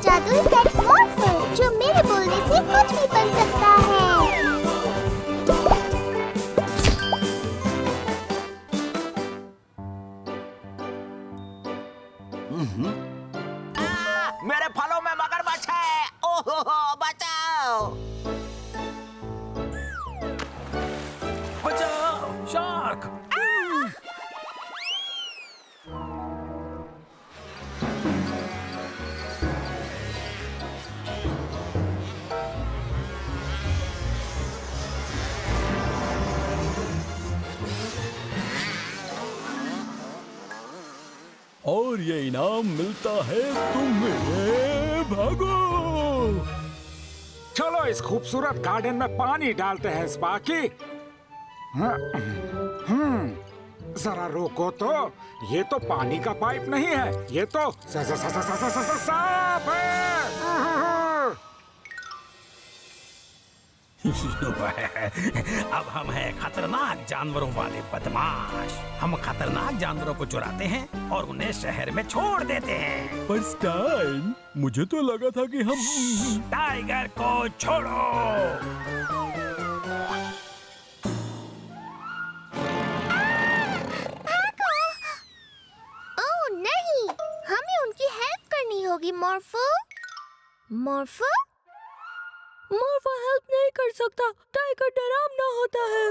जादुई पेट मॉर्फो, जो मेरे बोलने से कुछ भी बन सकता है। मेरे फलों में मगरमच्छ है। ओहो, बचाओ! बचाओ, शार्क! और ये इनाम मिलता है तुम्हें। भागो! चलो इस खूबसूरत गार्डन में पानी डालते हैं स्पार्की। जरा रोको तो, ये तो पानी का पाइप नहीं है, ये तो सांप है। अब हम हैं खतरनाक जानवरों वाले बदमाश। हम खतरनाक जानवरों को चुराते हैं और उन्हें शहर में छोड़ देते हैं। पर स्टाइन, मुझे तो लगा था कि हम टाइगर को छोड़ो। ओह नहीं, हमें उनकी हेल्प करनी होगी मॉर्फो। मॉर्फो? मॉर्फो हेल्प नहीं कर सकता। टाइगर डरावना होता है।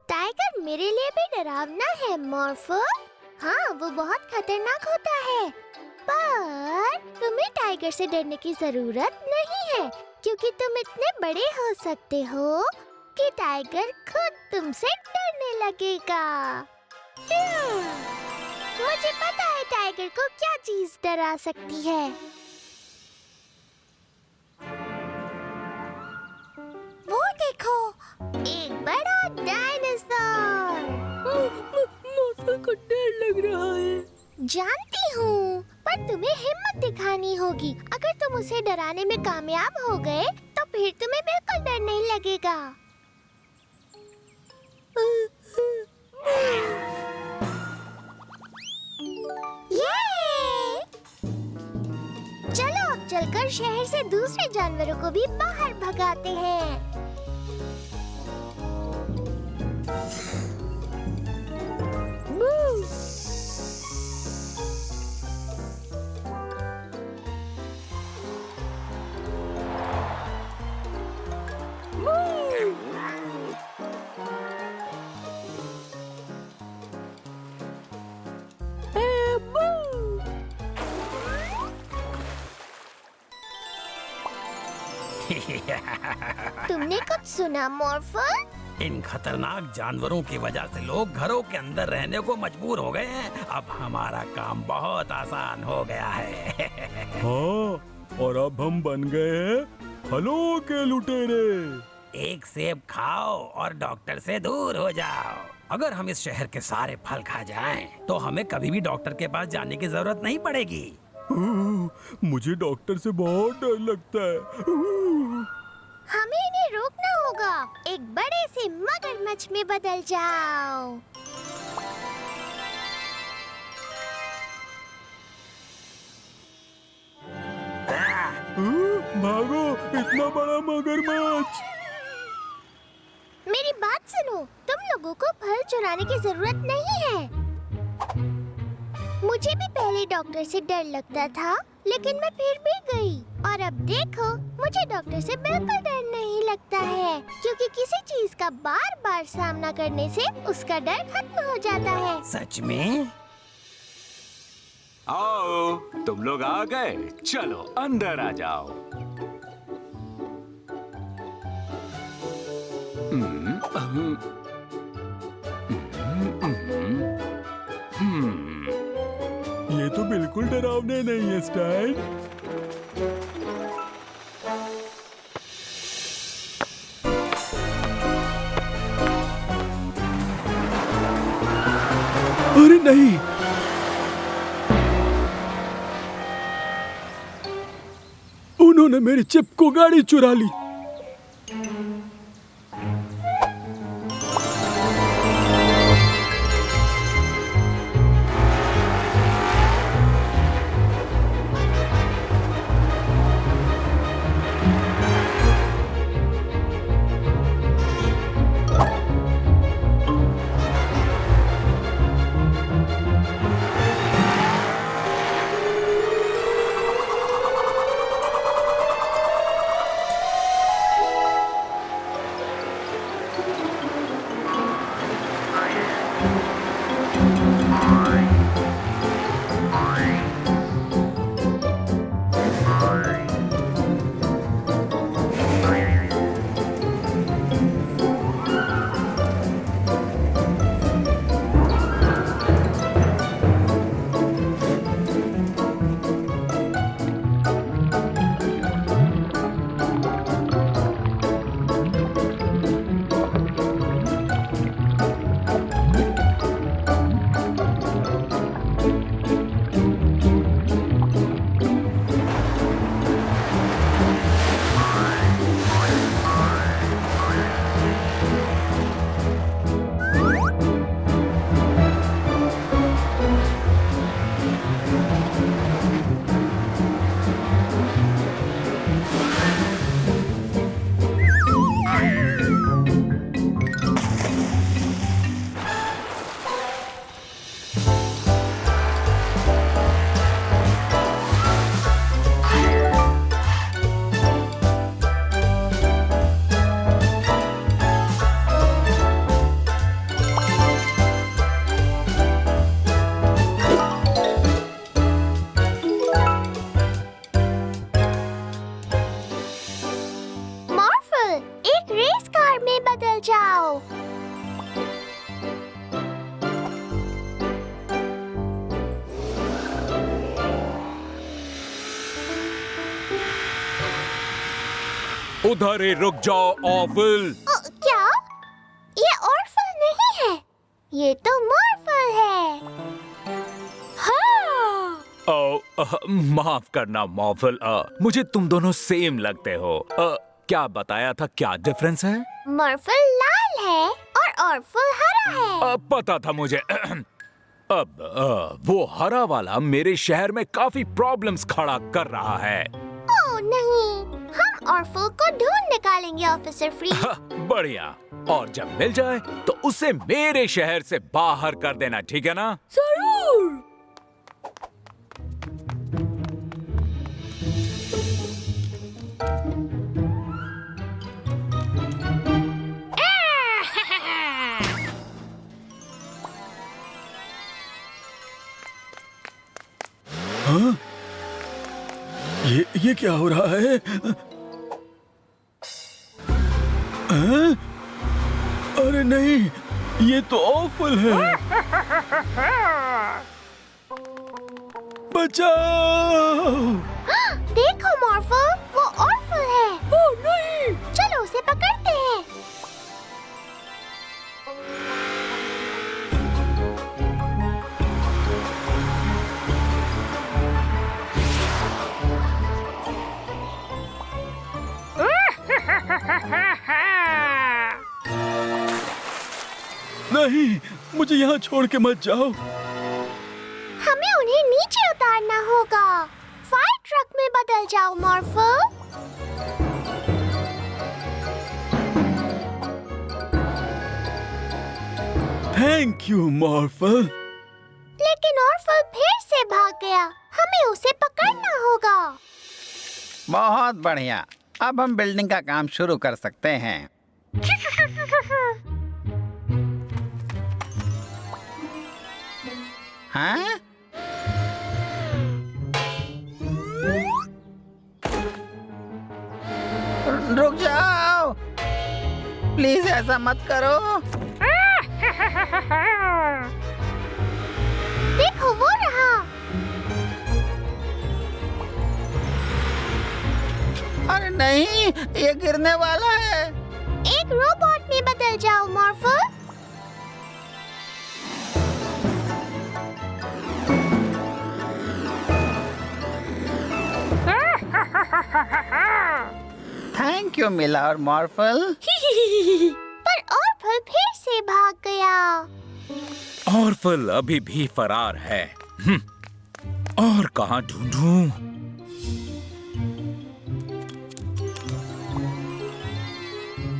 टाइगर मेरे लिए भी डरावना है मॉर्फो। हाँ, वो बहुत खतरनाक होता है। पर तुम्हें टाइगर से डरने की जरूरत नहीं है, क्योंकि तुम इतने बड़े हो सकते हो कि टाइगर खुद तुमसे डरने लगेगा। मुझे पता है टाइगर को क्या चीज डरा सकती है। वो देखो, एक बड़ा डायनासोर। मॉर्फो को डर लग रहा है। जानती हूँ, पर तुम्हें हिम्मत दिखानी होगी। अगर तुम उसे डराने में कामयाब हो गए, तो फिर तुम्हें बिल्कुल डर नहीं लगेगा। ये! चलो अब चलकर शहर से दूसरे जानवरों को भी बाहर भगाते हैं। तुमने कुछ सुना मॉर्फो? इन खतरनाक जानवरों की वजह से लोग घरों के अंदर रहने को मजबूर हो गए हैं। अब हमारा काम बहुत आसान हो गया है। हाँ, और अब हम बन गए हैं फलों के लुटेरे। एक सेब खाओ और डॉक्टर से दूर हो जाओ। अगर हम इस शहर के सारे फल खा जाएं, तो हमें कभी भी डॉक्टर के पास जाने की जरूरत नहीं पड़ेगी। मुझे डॉक्टर से बहुत डर लगता है। हमें इन्हें रोकना होगा। एक बड़े से मगरमच्छ में बदल जाओ। भागो, इतना बड़ा मगरमच्छ। मेरी बात सुनो, तुम लोगों को फल चुराने की जरूरत नहीं है। मुझे भी पहले डॉक्टर से डर लगता था, लेकिन मैं फिर भी गई। और अब देखो, मुझे डॉक्टर से बिल्कुल डर नहीं लगता है, क्योंकि किसी चीज का बार बार सामना करने से उसका डर खत्म हो जाता है। सच में? आओ, तुम लोग आ गए। चलो अंदर आ जाओ। ये तो बिल्कुल डरावने नहीं है स्टाइन। अरे नहीं, उन्होंने मेरी चिप को गाड़ी चुरा ली। उधर ही रुक जाओ ऑफिल। क्या? ये ऑर्फल नहीं है, ये तो मॉर्फल है। हाँ। माफ करना मॉर्फल, मुझे तुम दोनों सेम लगते हो। क्या बताया था, क्या डिफरेंस है? मॉर्फल लाल है और ऑर्फल हरा है। पता था मुझे। अब वो हरा वाला मेरे शहर में काफी प्रॉब्लम्स खड़ा कर रहा है। ओह नहीं, हम ऑर्फल को ढूंढ निकालेंगे ऑफिसर फ्रीज। बढ़िया, और जब मिल जाए तो उसे मेरे शहर से बाहर कर देना, ठीक है ना? जरूर। हाँ? ये क्या हो रहा है? हाँ? अरे नहीं, ये तो ऑफल है। बचाओ! देखो मॉर्फल, वो ऑर्फल है। ओह नहीं। चलो उसे पकड़ते हैं। नहीं, मुझे यहाँ छोड़ के मत जाओ। हमें उन्हें नीचे उतारना होगा। फायर ट्रक में बदल जाओ मॉर्फल। Thank you मॉर्फल। लेकिन ऑर्फल फिर से भाग गया। हमें उसे पकड़ना होगा। बहुत बढ़िया, अब हम बिल्डिंग का काम शुरू कर सकते हैं। हाँ? रुक जाओ, प्लीज ऐसा मत करो। देखो वो रहा। अरे नहीं, ये गिरने वाला है। एक रोबोट में बदल जाओ मॉर्फल। थैंक यू मिला और मॉर्फल। पर ऑर्फल फिर से भाग गया। ऑर्फल अभी भी फरार है। और कहाँ ढूंढूं?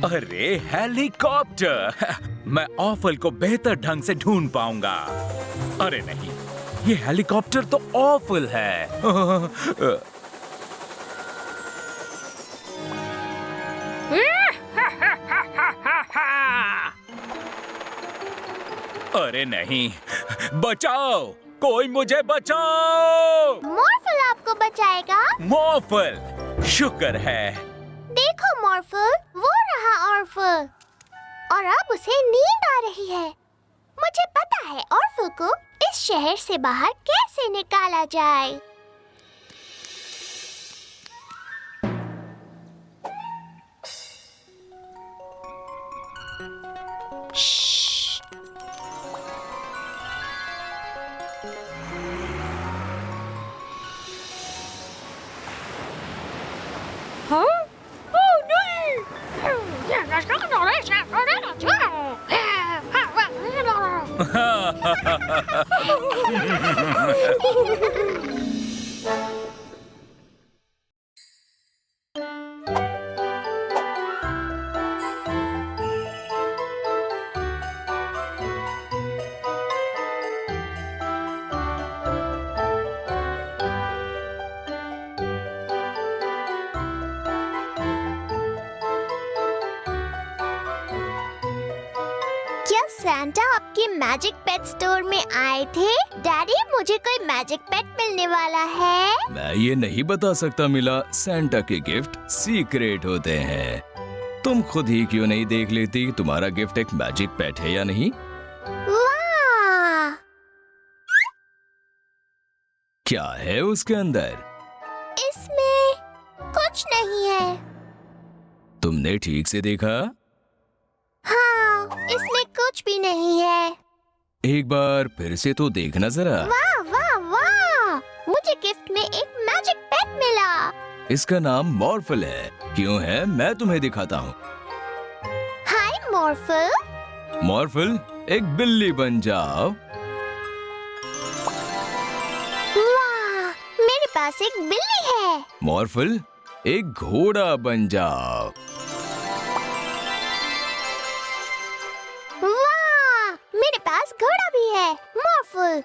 अरे हेलीकॉप्टर! मैं ऑफल को बेहतर ढंग से ढूंढ पाऊंगा। अरे नहीं, ये हेलीकॉप्टर तो ऑफल है। अरे नहीं, बचाओ, कोई मुझे बचाओ! मॉर्फल आपको बचाएगा। मॉर्फल, शुक्र है। देखो मॉर्फल, वो रहा ऑर्फल। और अब उसे नींद आ रही है। मुझे पता है ऑर्फल को इस शहर से बाहर कैसे निकाला जाए। हाँ? ओह नहीं। क्या सैंटा आपके मैजिक पेट स्टोर में आए थे? डैडी, मुझे कोई मैजिक पेट मिलने वाला है। मैं ये नहीं बता सकता मिला, सैंटा के गिफ्ट सीक्रेट होते हैं। तुम खुद ही क्यों नहीं देख लेती तुम्हारा गिफ्ट एक मैजिक पेट है या नहीं? वाह! क्या है उसके अंदर? इसमें कुछ नहीं है। तुमने ठीक से देखा? हाँ, इसमें कुछ भी नहीं है। एक बार फिर से तो देखना जरा। वाह वाह वाह! मुझे गिफ्ट में एक मैजिक पेट मिला। इसका नाम मॉर्फल है। क्यों है, मैं तुम्हें दिखाता हूँ। हाय मॉर्फल। मॉर्फल, एक बिल्ली बन जाओ। वाह, मेरे पास एक बिल्ली है। मॉर्फल, एक घोड़ा बन जाओ। वाह, मेरे पास घोड़ा भी है। मॉर्फल,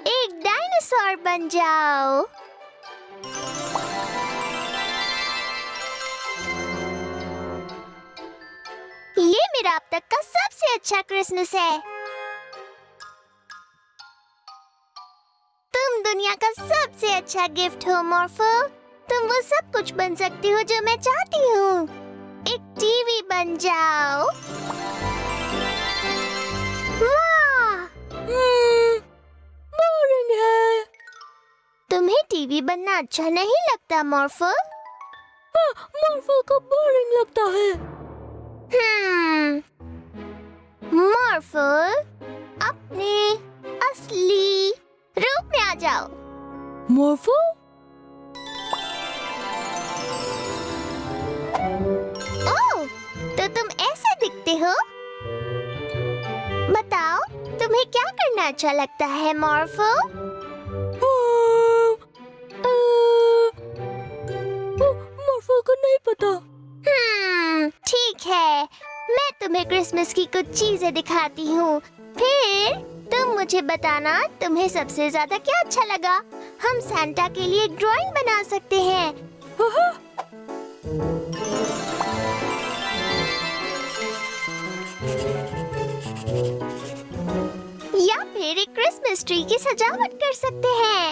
एक डायनासोर बन जाओ। ये मेरा अब तक का सबसे अच्छा क्रिसमस है। तुम दुनिया का सबसे अच्छा गिफ्ट हो मॉर्फल। तुम वो सब कुछ बन सकती हो जो मैं चाहती हूँ। एक टीवी बन जाओ। वाह, बोरिंग है। तुम्हें टीवी बनना अच्छा नहीं लगता मॉर्फल? हाँ, मॉर्फल को बोरिंग लगता है। मॉर्फल, अपने असली रूप में आ जाओ। मॉर्फल? ओह, तो तुम ऐसे दिखते हो। बताओ, तुम्हें क्या करना अच्छा लगता है मॉर्फल? मॉर्फल को नहीं पता। ठीक है, मैं तुम्हें क्रिसमस की कुछ चीजें दिखाती हूँ। फिर तुम मुझे बताना तुम्हें सबसे ज्यादा क्या अच्छा लगा। हम सांता के लिए ड्राइंग बना सकते हैं। या फिर एक क्रिसमस ट्री की सजावट कर सकते हैं।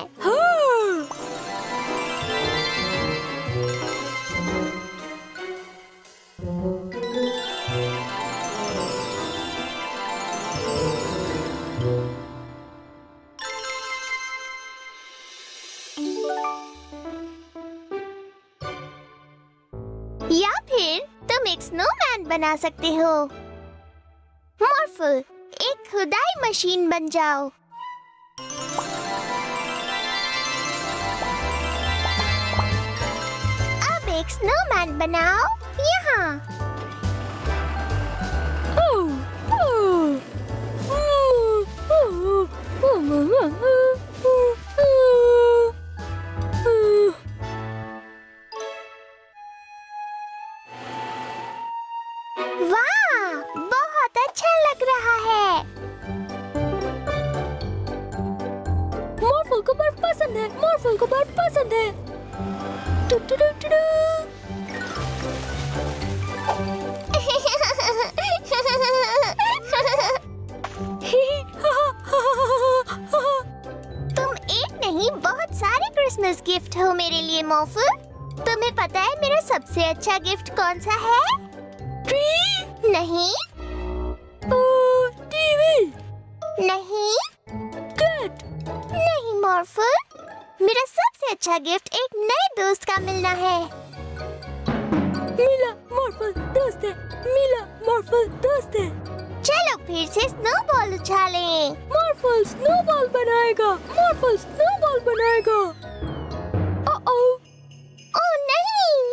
या फिर तुम एक स्नोमैन बना सकते हो। मॉर्फल, एक खुदाई मशीन बन जाओ। अब एक स्नोमैन बनाओ यहाँ। वाह, बहुत अच्छा लग रहा है। मॉर्फल को बर्फ पसंद है। मॉर्फल को बर्फ पसंद है। Two two two two two. तुम एक नहीं, बहुत सारे क्रिसमस गिफ्ट हो मेरे लिए मॉर्फल। तुम्हें पता है मेरा सबसे अच्छा गिफ्ट कौन सा है? ट्री? नहीं। टीवी? नहीं। कैट? नहीं मॉर्फल, मेरा सबसे अच्छा गिफ्ट एक नए दोस्त का मिलना है। मिला मॉर्फल दोस्त है। मिला मॉर्फल दोस्त है। चलो फिर से स्नोबॉल उछालें। मॉर्फल स्नोबॉल बनाएगा। मॉर्फल स्नोबॉल बनाएगा। ओह नहीं।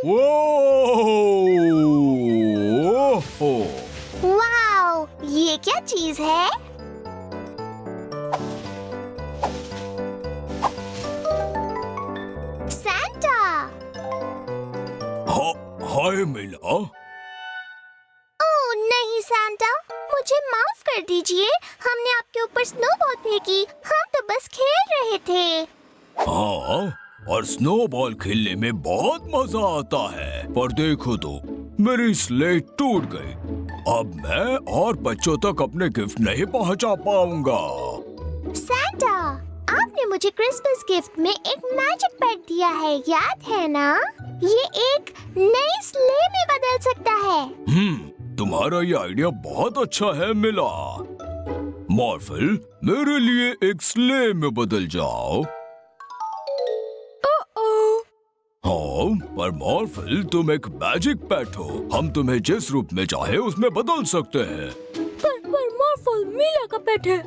वाओ, ये क्या चीज है? सैंटा। हाय मिला। ओह नहीं सैंटा, मुझे माफ कर दीजिए। हमने आपके ऊपर स्नोबॉल फेंकी। हम तो बस खेल रहे थे। हाँ, और स्नोबॉल खेलने में बहुत मजा आता है। पर देखो तो, मेरी स्लेट टूट गई। अब मैं और बच्चों तक अपने गिफ्ट नहीं पहुंचा पाऊंगा। सैंटा, आपने मुझे क्रिसमस गिफ्ट में एक मैजिक पेट दिया है, याद है ना? ये एक नई स्ले में बदल सकता है। तुम्हारा ये आइडिया बहुत अच्छा है मिला। मॉर्फल, मेरे लिए एक स्ले में बदल जाओ। हाँ, पर मॉर्फल तुम एक मैजिक पेट हो। हम तुम्हें जिस रूप में चाहे उसमें बदल सकते हैं। पर मॉर्फल मीला का पेट है।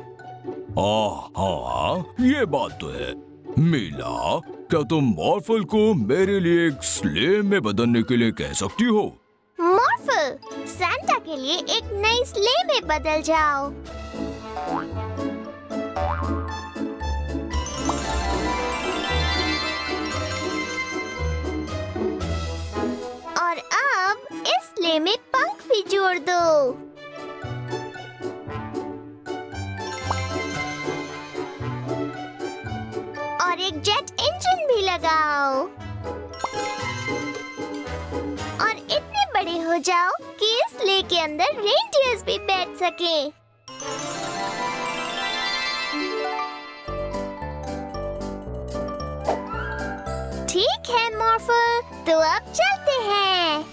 हाँ, ये बात तो है। मीला, क्या तुम मॉर्फल को मेरे लिए एक स्लेव में बदलने के लिए कह सकती हो? मॉर्फल, सैंटा के लिए एक नई स्लेह में बदल जाओ। और अब इस स्लेह में पंख भी जोड़ दो। और एक जेट इंजन भी लगाओ। और इतने बड़े हो जाओ कि इस स्लेह के अंदर रेनडियर्स भी बैठ सके। ठीक है मॉर्फल, तो अब चलते हैं।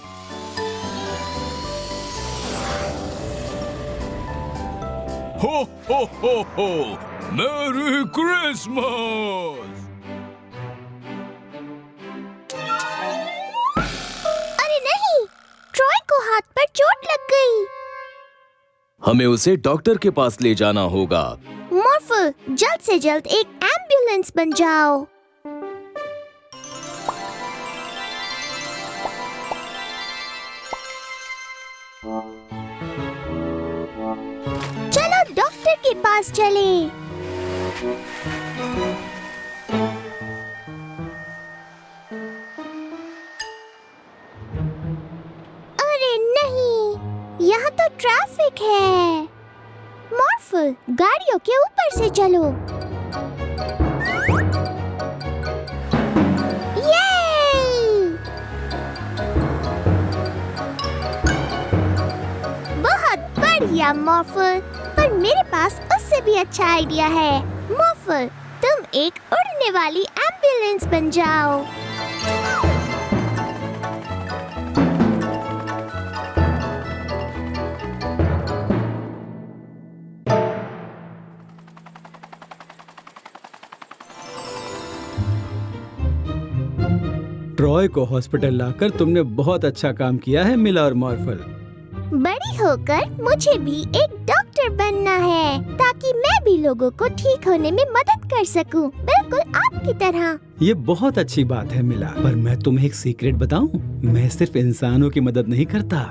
हो, मैरी क्रिसमस। अरे नहीं, ट्रॉय को हाथ पर चोट लग गई। हमें उसे डॉक्टर के पास ले जाना होगा। मॉर्फल, जल्द से जल्द एक एम्बुलेंस बन जाओ। चलो डॉक्टर के पास चलें। अरे नहीं, यहाँ तो ट्रैफिक है। मॉर्फल, गाड़ियों के ऊपर से चलो। ये! बहुत बढ़िया मॉर्फल, पर मेरे पास उससे भी अच्छा आइडिया है। मॉर्फल, तुम एक उड़ने वाली एम्बुलेंस बन जाओ। ट्रॉय को हॉस्पिटल लाकर तुमने बहुत अच्छा काम किया है मिला और मॉर्फल। बड़ी होकर मुझे भी एक डॉक्टर बनना है, ताकि मैं भी लोगों को ठीक होने में मदद कर सकूं, बिल्कुल आपकी तरह। ये बहुत अच्छी बात है मिला, पर मैं तुम्हें एक सीक्रेट बताऊं? मैं सिर्फ इंसानों की मदद नहीं करता।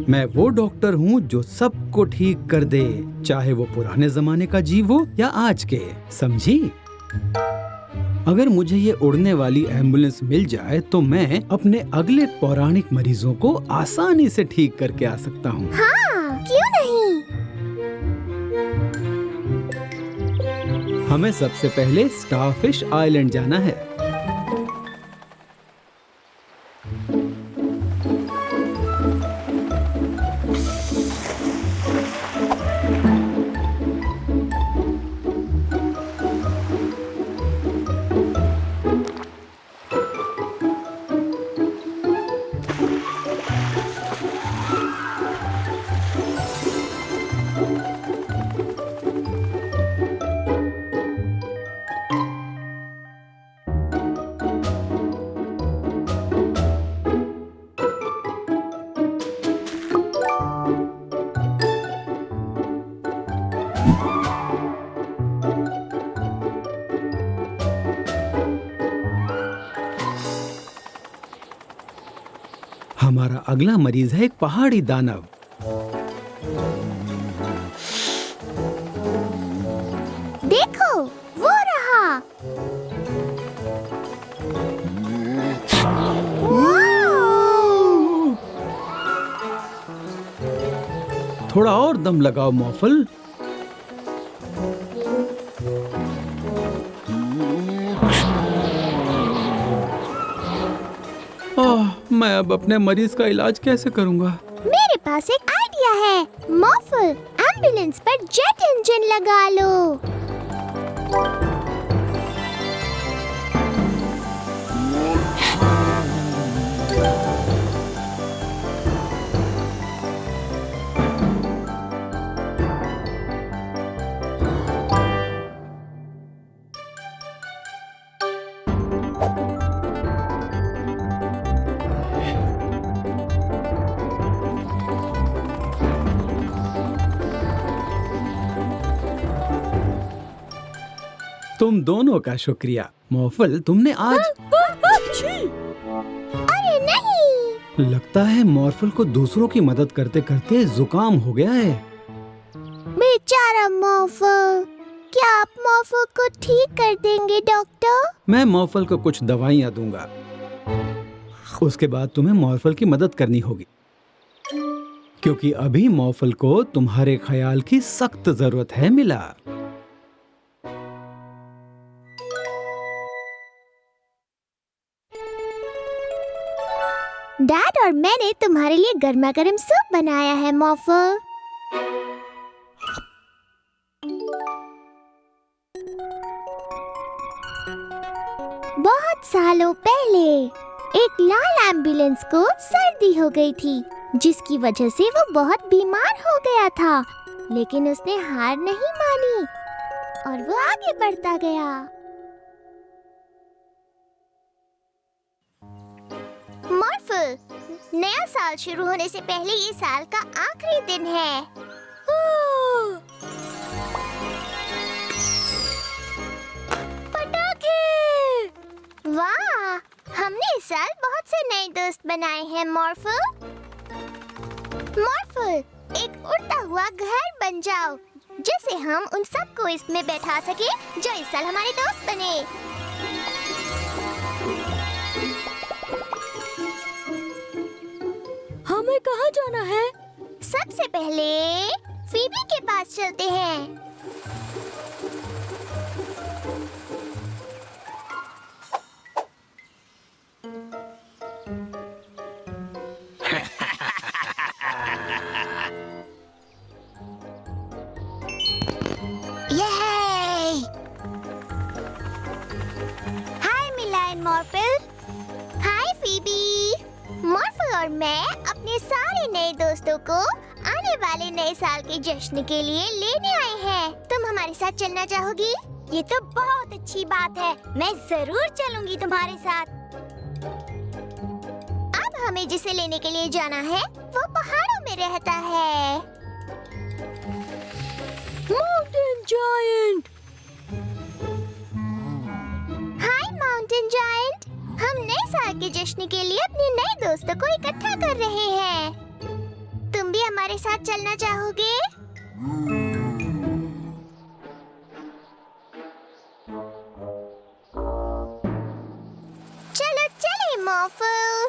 मैं वो डॉक्टर हूँ जो सबको ठीक कर दे, चाहे वो पुराने जमाने का जीव हो या आज के, समझी? अगर मुझे ये उड़ने वाली एम्बुलेंस मिल जाए तो मैं अपने अगले पौराणिक मरीजों को आसानी से ठीक करके आ सकता हूँ। हाँ, क्यों नहीं? हमें सबसे पहले स्टारफिश आइलैंड जाना है। हमारा अगला मरीज है एक पहाड़ी दानव। देखो, वो रहा। वाओ! थोड़ा और दम लगाओ मॉर्फल। मैं अब अपने मरीज का इलाज कैसे करूंगा? मेरे पास एक आइडिया है। मॉर्फल, एम्बुलेंस पर जेट इंजन लगा लो। तुम दोनों का शुक्रिया। मॉर्फल, तुमने आज अरे नहीं। लगता है मॉर्फल को दूसरों की मदद करते करते जुकाम हो गया है। बेचारा मॉर्फल, क्या आप मॉर्फल को ठीक कर देंगे डॉक्टर? मैं मॉर्फल को कुछ दवाइयाँ दूंगा, उसके बाद तुम्हें मॉर्फल की मदद करनी होगी, क्योंकि अभी मॉर्फल को तुम्हारे ख्याल की सख्त जरूरत है मिला। डैड और मैंने तुम्हारे लिए गर्मा गर्म सूप बनाया है मॉर्फल। बहुत सालों पहले एक लाल एम्बुलेंस को सर्दी हो गई थी, जिसकी वजह से वो बहुत बीमार हो गया था। लेकिन उसने हार नहीं मानी और वो आगे बढ़ता गया। मॉर्फल, नया साल शुरू होने से पहले ये साल का आखिरी दिन है। पटाखे! वाह, हमने इस साल बहुत से नए दोस्त बनाए हैं मॉर्फल। मॉर्फल, एक उड़ता हुआ घर बन जाओ, जिससे हम उन सबको इसमें बैठा सके जो इस साल हमारे दोस्त बने। हमें कहाँ जाना है? सबसे पहले फीबी के पास चलते हैं। हाय मिला एंड मॉर्फल। Hi Phoebe. मॉर्फल और मैं अपने सारे नए दोस्तों को आने वाले नए साल के जश्न के लिए लेने आए हैं। तुम हमारे साथ चलना चाहोगी? ये तो बहुत अच्छी बात है, मैं जरूर चलूंगी तुम्हारे साथ। अब हमें जिसे लेने के लिए जाना है वो पहाड़ों में रहता है। Mountain giant. Hi mountain giant, हम नए साल के जश्न के लिए अपने नए दोस्तों को इकट्ठा कर रहे हैं। तुम भी हमारे साथ चलना चाहोगे? चलो चले मॉर्फल।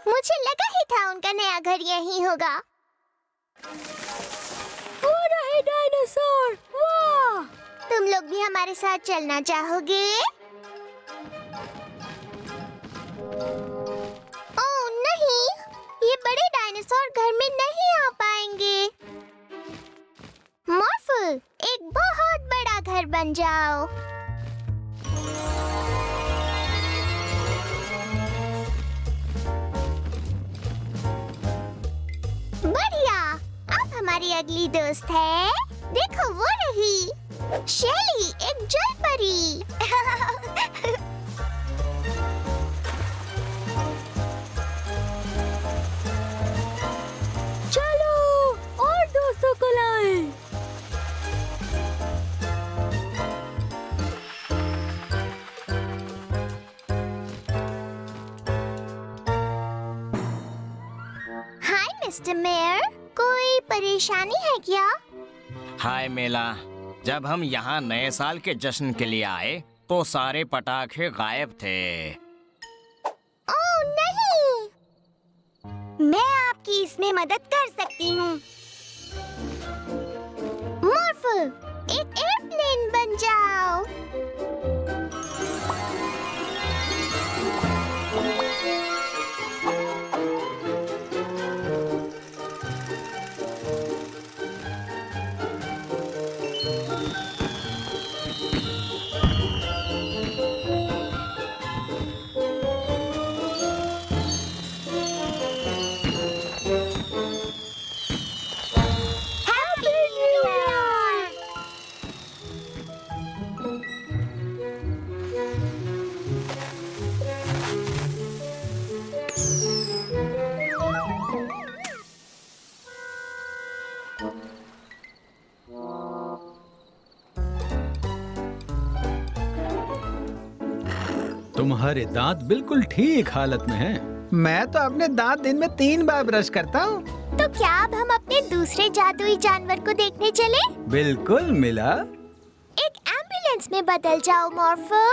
मुझे लगा ही था उनका नया घर यहीं होगा। हो रहे डायनासोर, वाह! तुम लोग भी हमारे साथ चलना चाहोगे? ओह नहीं, ये बड़े डायनासोर घर में नहीं आ पाएंगे। मॉर्फल, एक बहुत बड़ा घर बन जाओ। बढ़िया, अब हमारी अगली दोस्त है, देखो वो रही, शेली, एक जल परी। चलो और दोस्तों को लाएं। हाय मिस्टर मेयर, कोई परेशानी है क्या? हाय मेला, जब हम यहाँ नए साल के जश्न के लिए आए तो सारे पटाखे गायब थे। ओह नहीं, मैं आपकी इसमें मदद कर सकती हूँ। मॉर्फल, एक एयरप्लेन बन जाओ। तुम्हारे दांत बिल्कुल ठीक हालत में हैं। मैं तो अपने दांत दिन में 3 बार ब्रश करता हूँ। तो क्या अब हम अपने दूसरे जादुई जानवर को देखने चले? बिल्कुल मिला। एक एम्बुलेंस में बदल जाओ मॉर्फो।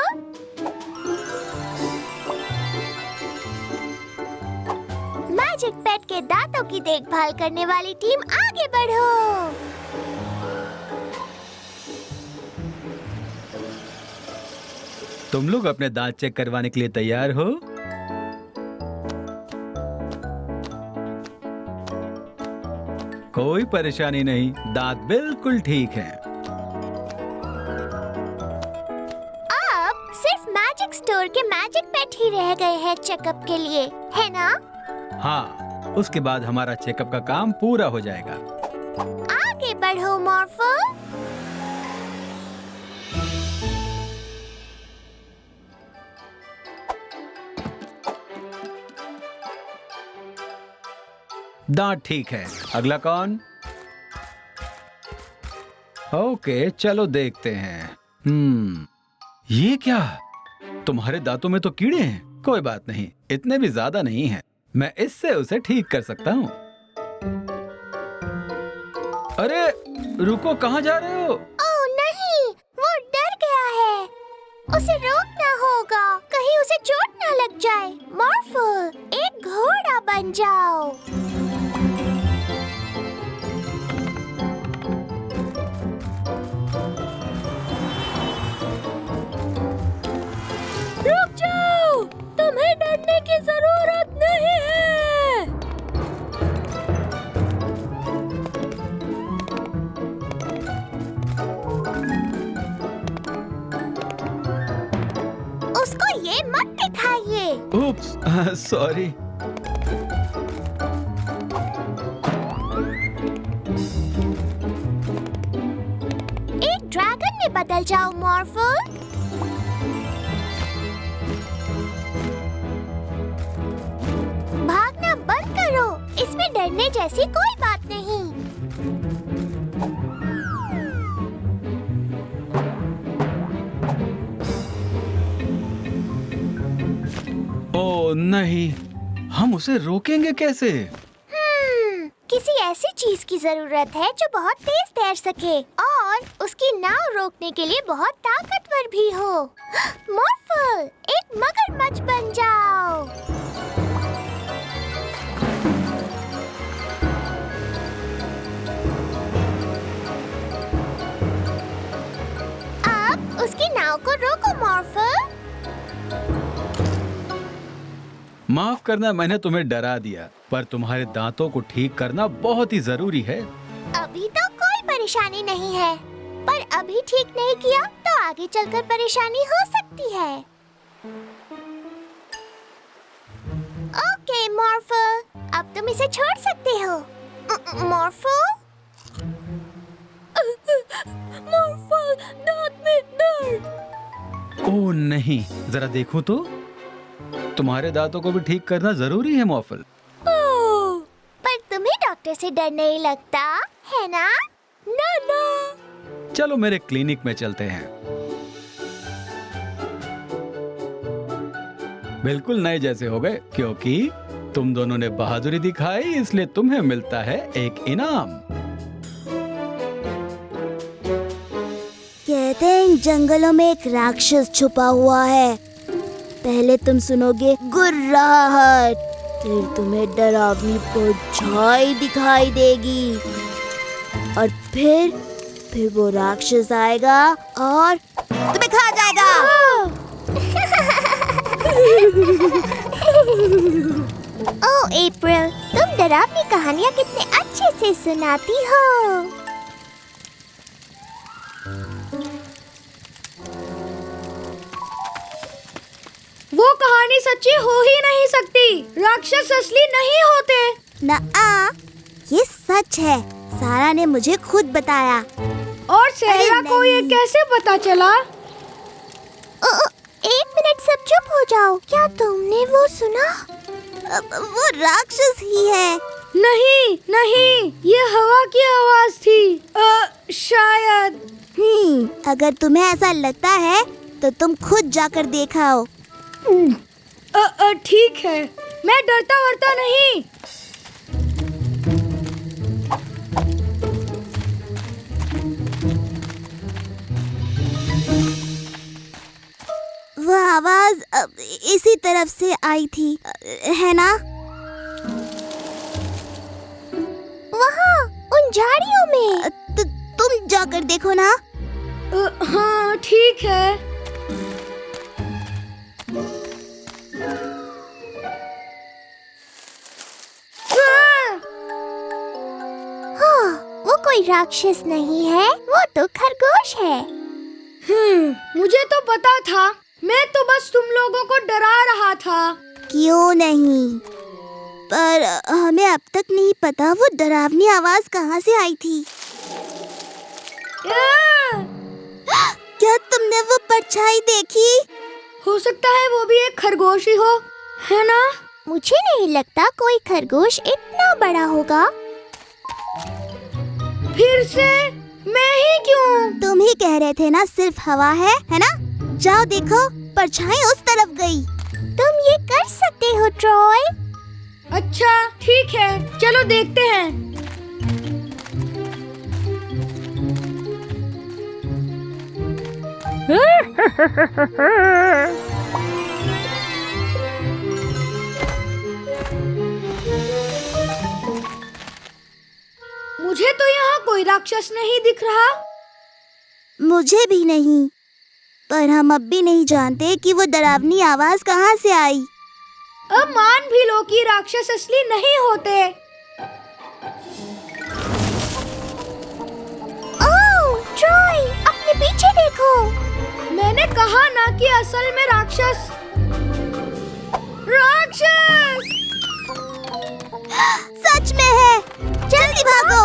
मैजिक पेट के दांतों की देखभाल करने वाली टीम आगे बढ़ो। तुम लोग अपने दांत चेक करवाने के लिए तैयार हो? कोई परेशानी नहीं, दांत बिल्कुल ठीक हैं। अब सिर्फ मैजिक स्टोर के मैजिक पेट ही रह गए हैं चेकअप के लिए, है ना? हाँ, उसके बाद हमारा चेकअप का काम पूरा हो जाएगा। आगे बढ़ो मॉर्फो। दांत ठीक है। अगला कौन? ओके, चलो देखते हैं। ये क्या? तुम्हारे दांतों में तो कीड़े हैं। कोई बात नहीं, इतने भी ज्यादा नहीं हैं। मैं इससे उसे ठीक कर सकता हूँ। अरे रुको, कहाँ जा रहे हो? ओह नहीं, वो डर गया है। उसे रोकना होगा, कहीं उसे चोट ना लग जाए। मॉर्फो, एक घोड़ा बन जाओ। रुक जाओ, तुम्हें डरने की जरूरत नहीं है। उसको ये मत दिखाइए। उप्स, सॉरी। एक ड्रैगन में बदल जाओ मॉर्फो। भागना बंद करो, इसमें डरने जैसी कोई बात नहीं। ओ नहीं, हम उसे रोकेंगे कैसे? किसी ऐसी चीज की जरूरत है जो बहुत तेज तैर सके और उसकी नाव रोकने के लिए बहुत ताकतवर भी हो। मॉर्फो, एक मगरमच्छ बन जाओ। अब उसकी नाव को रोको मॉर्फो। माफ करना, मैंने तुम्हें डरा दिया, पर तुम्हारे दांतों को ठीक करना बहुत ही जरूरी है। अभी तो कोई परेशानी नहीं है, पर अभी ठीक नहीं किया तो आगे चलकर परेशानी हो सकती है। ओके मॉर्फो, अब तुम इसे छोड़ सकते हो। मॉर्फो, मॉर्फो, दांत में दर्द। ओह नहीं, जरा देखो तो। तुम्हारे दांतों को भी ठीक करना जरूरी है मॉफल। पर तुम्हें डॉक्टर से डर नहीं लगता है ना? ना। चलो मेरे क्लिनिक में चलते हैं। बिल्कुल नए जैसे हो गए, क्योंकि तुम दोनों ने बहादुरी दिखाई, इसलिए तुम्हें मिलता है एक इनाम। कहते हैं जंगलों में एक राक्षस छुपा हुआ है। पहले तुम सुनोगे गुर्राहट, फिर तुम्हें डरावनी परछाई दिखाई देगी और फिर वो राक्षस आएगा और तुम्हें खा जाएगा। ओह अप्रैल, तुम डरावनी कहानियाँ कितने अच्छे से सुनाती हो। वो कहानी सच्ची हो ही नहीं सकती। राक्षस असली नहीं होते। ना, ये सच है। सारा ने मुझे खुद बताया। और सहरा को ये कैसे पता चला? एक मिनट, सब चुप हो जाओ। क्या तुमने वो सुना? वो राक्षस ही है। नहीं, ये हवा की आवाज थी। शायद। अगर तुम्हें ऐसा लगता है तो तुम खुद जाकर देखाओ। ठीक है, मैं डरता वरता नहीं। वो आवाज इसी तरफ से आई थी, है ना? वहाँ उन झाड़ियों में। तुम जाकर देखो ना। हाँ ठीक है। हाँ, वो कोई राक्षस नहीं है, वो तो खरगोश है। मुझे तो पता था, मैं तो बस तुम लोगों को डरा रहा था। क्यों नहीं, पर हमें अब तक नहीं पता वो डरावनी आवाज कहाँ से आई थी। क्या तुमने वो परछाई देखी? हो सकता है वो भी एक खरगोश ही हो, है ना? मुझे नहीं लगता कोई खरगोश इतना बड़ा होगा। फिर से मैं ही क्यों? तुम ही कह रहे थे ना सिर्फ हवा है ना? जाओ देखो, परछाई उस तरफ गई। तुम ये कर सकते हो ट्रॉय। अच्छा ठीक है, चलो देखते हैं। मुझे तो यहाँ कोई राक्षस नहीं दिख रहा। मुझे भी नहीं, पर हम अब भी नहीं जानते कि वो डरावनी आवाज कहाँ से आई। अब मान भी लो कि राक्षस असली नहीं होते। ओह, ट्रॉय, अपने पीछे देखो। मैंने कहा ना कि असल में राक्षस। सच में है, जल्दी भागो।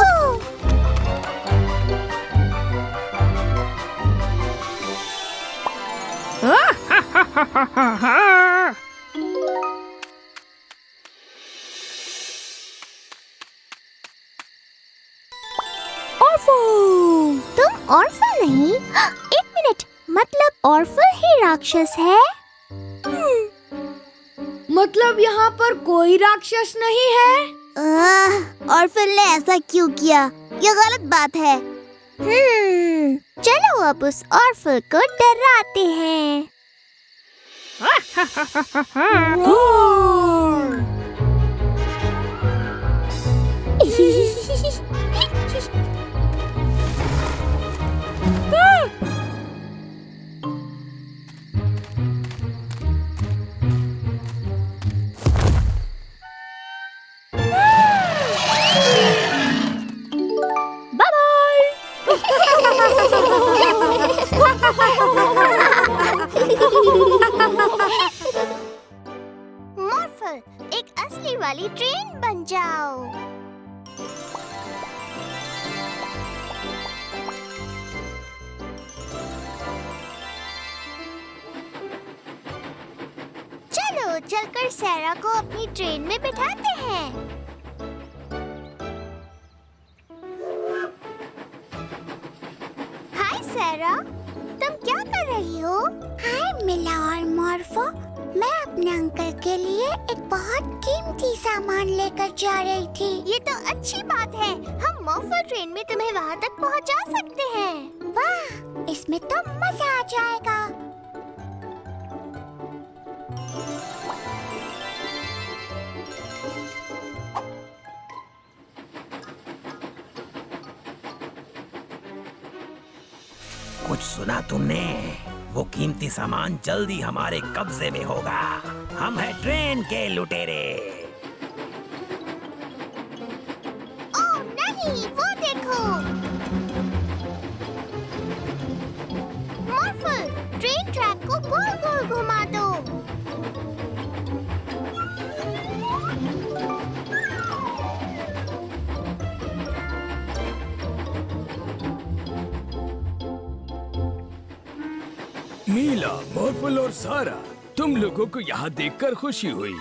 तुम ऑर्फल नहीं? एक मिनट, मतलब ऑर्फल ही राक्षस है? मतलब यहाँ पर कोई राक्षस नहीं है? ऑर्फल ने ऐसा क्यों किया? ये गलत बात है। चलो अब उस ऑर्फल को डराते हैं। मॉर्फल, एक असली वाली ट्रेन बन जाओ। चलो चलकर सैरा को अपनी ट्रेन में बिठाते हैं। हाय सैरा, तुम क्या कर रही हो? हाय मिला और मॉर्फो, मैं अपने अंकल के लिए एक बहुत कीमती सामान लेकर जा रही थी। ये तो अच्छी बात है, हम मॉर्फल ट्रेन में तुम्हें वहाँ तक पहुँचा सकते हैं। वाह, इसमें तो मजा आ जाएगा। कुछ सुना तुमने? वो कीमती सामान जल्दी हमारे कब्जे में होगा। हम हैं ट्रेन के लुटेरे। ओह नहीं, वो देखो। मॉर्फल, ट्रेन ट्रैक को गोल गोल घुमा दो। नीला, मॉर्फल और सारा, तुम लोगों को यहाँ देखकर खुशी हुई।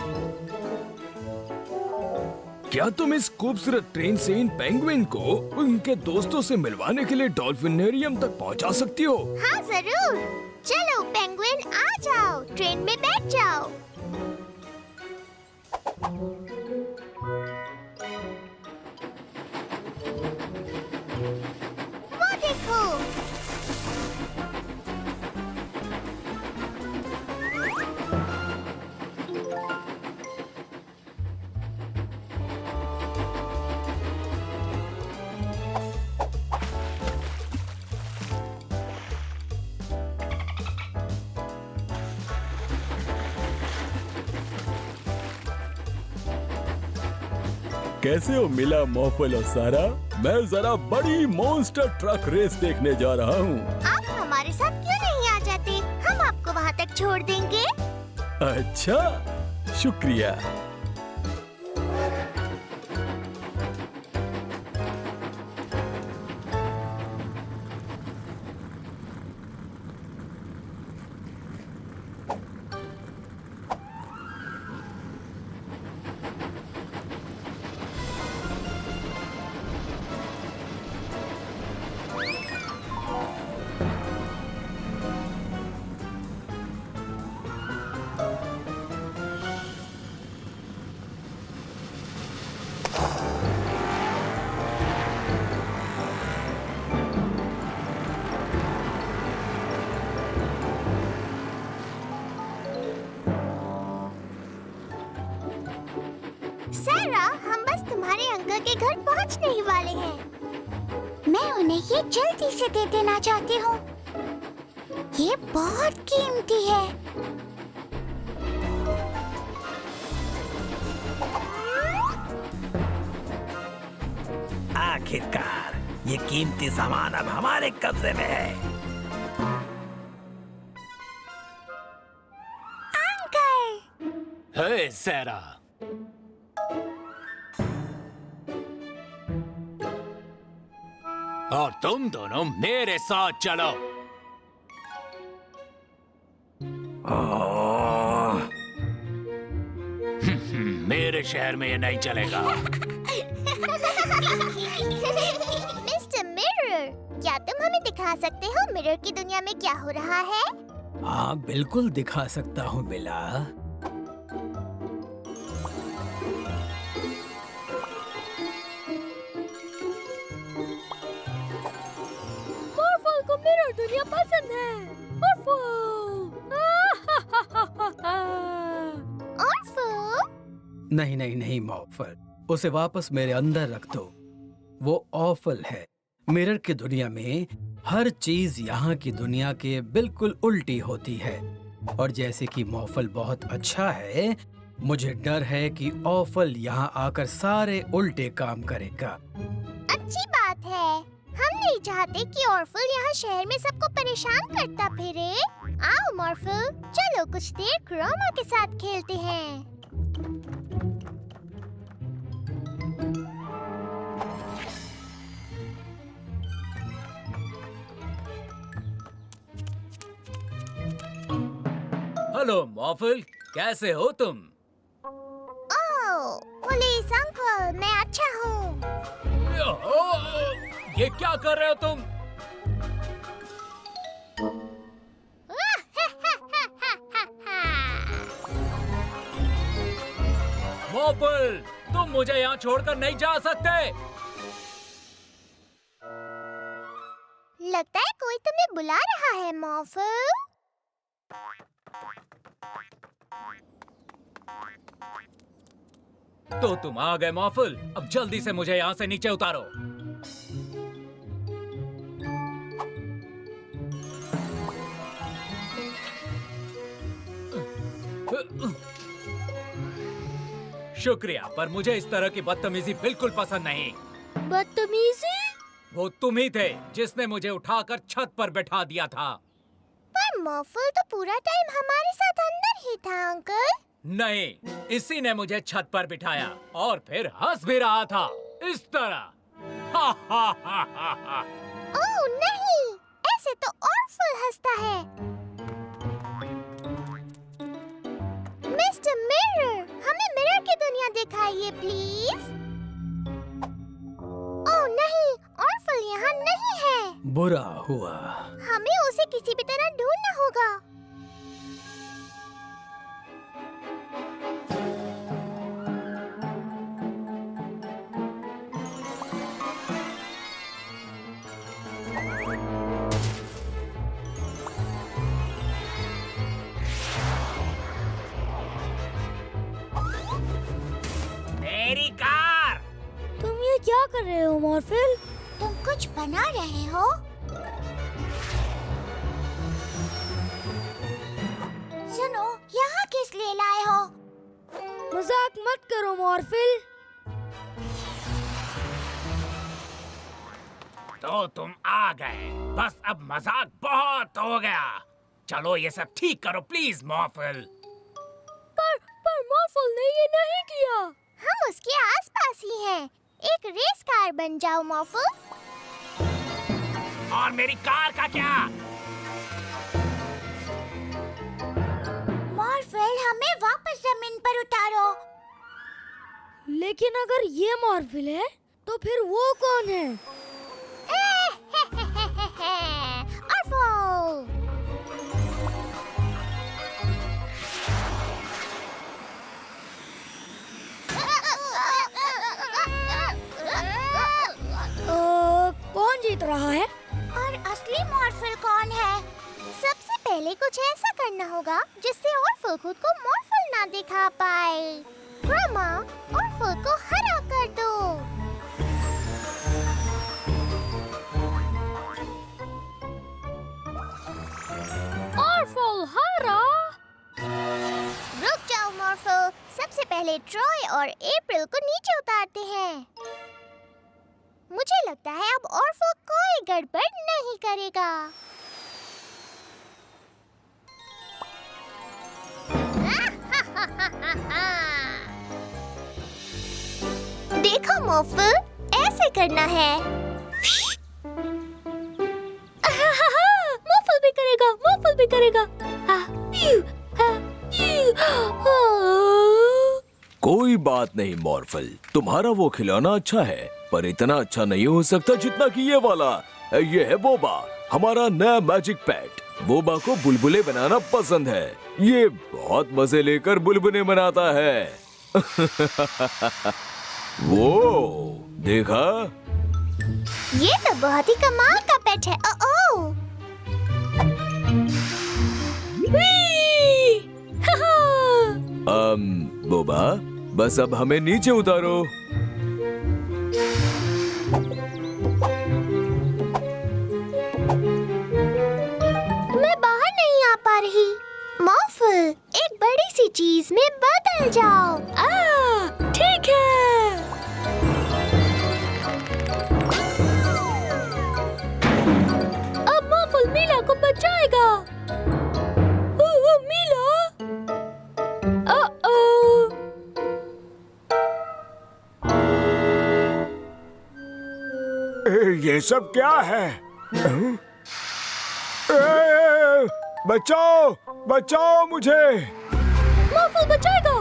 क्या तुम इस खूबसूरत ट्रेन से इन पेंगुइन को उनके दोस्तों से मिलवाने के लिए डॉल्फिनेरियम तक पहुँचा सकती हो? हाँ जरूर, चलो पेंगुइन आ जाओ, ट्रेन में बैठ जाओ। वो देखो। कैसे हो मिला मॉफल और सारा? मैं जरा बड़ी मॉन्स्टर ट्रक रेस देखने जा रहा हूँ। आप हमारे साथ क्यों नहीं आ जाते? हम आपको वहाँ तक छोड़ देंगे। अच्छा, शुक्रिया। सारा, हम बस तुम्हारे अंकल के घर पहुंचने ही वाले हैं। मैं उन्हें ये जल्दी से दे देना चाहती हूँ। ये बहुत कीमती है। आखिरकार ये कीमती सामान अब हमारे कब्जे में है। अंकल! हे सारा, और तुम दोनों मेरे साथ चलो। मेरे शहर में ये नहीं चलेगा। मिस्टर मिरर, क्या तुम हमें दिखा सकते हो मिरर की दुनिया में क्या हो रहा है? हाँ, बिल्कुल दिखा सकता हूँ बिला। मॉर्फल को मिरर दुनिया पसंद है। नहीं नहीं नहीं मॉर्फल, उसे वापस मेरे अंदर रख दो। वो ऑफल है। मिरर की दुनिया में हर चीज यहाँ की दुनिया के बिल्कुल उल्टी होती है। और जैसे कि मॉर्फल बहुत अच्छा है, मुझे डर है कि ऑफल यहाँ आकर सारे उल्टे काम करेगा। अच्छी बात है। हम नहीं चाहते कि ऑर्फल यहाँ शहर में सबको परेशान करता फिरे। आओ मॉर्फल, चलो कुछ देर क्रोमा के साथ खेलते हैं। हेलो मॉफल, कैसे हो तुम? ओह, पुलिस अंकल, मैं अच्छा हूँ। ये क्या कर रहे हो तुम? मॉफल, तुम मुझे यहाँ छोड़कर नहीं जा सकते। लगता है कोई तुम्हें बुला रहा है मॉर्फल। तो तुम आ गए मॉफल, अब जल्दी से मुझे यहाँ से नीचे उतारो। शुक्रिया, पर मुझे इस तरह की बदतमीजी बिल्कुल पसंद नहीं। बदतमीजी? वो तुम ही थे जिसने मुझे उठाकर छत पर बैठा दिया था। पर मॉर्फल तो पूरा टाइम हमारे साथ अंदर ही था अंकल। नहीं, इसी ने मुझे छत पर बिठाया और फिर हंस भी रहा था इस तरह। हा हा हा हा हा। ओह नहीं, ऐसे तो ऑर्फल हंसता है। मिस्टर मिरर, हमें मिरर की दुनिया दिखाइए प्लीज। ओह नहीं, ऑर्फल यहाँ नहीं है। बुरा हुआ। हमें उसे किसी भी तरह ढूंढना होगा। मेरी कार। तुम ये क्या कर रहे हो मॉर्फिल? तुम कुछ बना रहे हो? सुनो, यहाँ किस लिए लाए हो? मजाक मत करो मॉर्फिल। तो तुम आ गए, बस अब मजाक बहुत हो गया। चलो ये सब ठीक करो प्लीज मॉर्फिल। पर मॉर्फिल ने ये नहीं किया। हम उसके आसपास ही हैं। एक रेस कार बन जाओ मॉर्फिल। और मेरी कार का क्या? मॉर्फिल, हमें वापस जमीन पर उतारो। लेकिन अगर ये मॉर्फिल है तो फिर वो कौन है? ऑर्फो! कौन जीत रहा है? और असली मॉर्फिल कौन है? सबसे पहले कुछ ऐसा करना होगा जिससे ऑर्फिल खुद को मॉर्फिल ना दिखा पाए। ग्रामा, ऑर्फिल को हरा कर दो। ऑर्फिल हरा? रुक जाओ मॉर्फिल, सबसे पहले ट्रॉय और अप्रैल को नीचे उतारते हैं। मुझे लगता है अब ऑर्फो कोई गड़बड़ नहीं करेगा। देखो मॉर्फिल, ऐसे करना है। मॉर्फिल भी करेगा, मॉर्फिल भी करेगा। कोई बात नहीं मॉर्फल, तुम्हारा वो खिलौना अच्छा है पर इतना अच्छा नहीं हो सकता जितना कि ये वाला। ये है बोबा, हमारा नया मैजिक पेट। बोबा को बुलबुले बनाना पसंद है। ये बहुत मजे लेकर बुलबुले बनाता है। वो देखा? ये तो बहुत ही कमाल का पेट है। ओ बोबा, बस अब हमें नीचे उतारो। मैं बाहर नहीं आ पा रही। मॉर्फिल, एक बड़ी सी चीज में बदल जाओ। ठीक है। अब मॉर्फिल मीला को बचाएगा। मीला? ये सब क्या है? बचाओ, बचाओ मुझे। मॉर्फिल बचाएगा।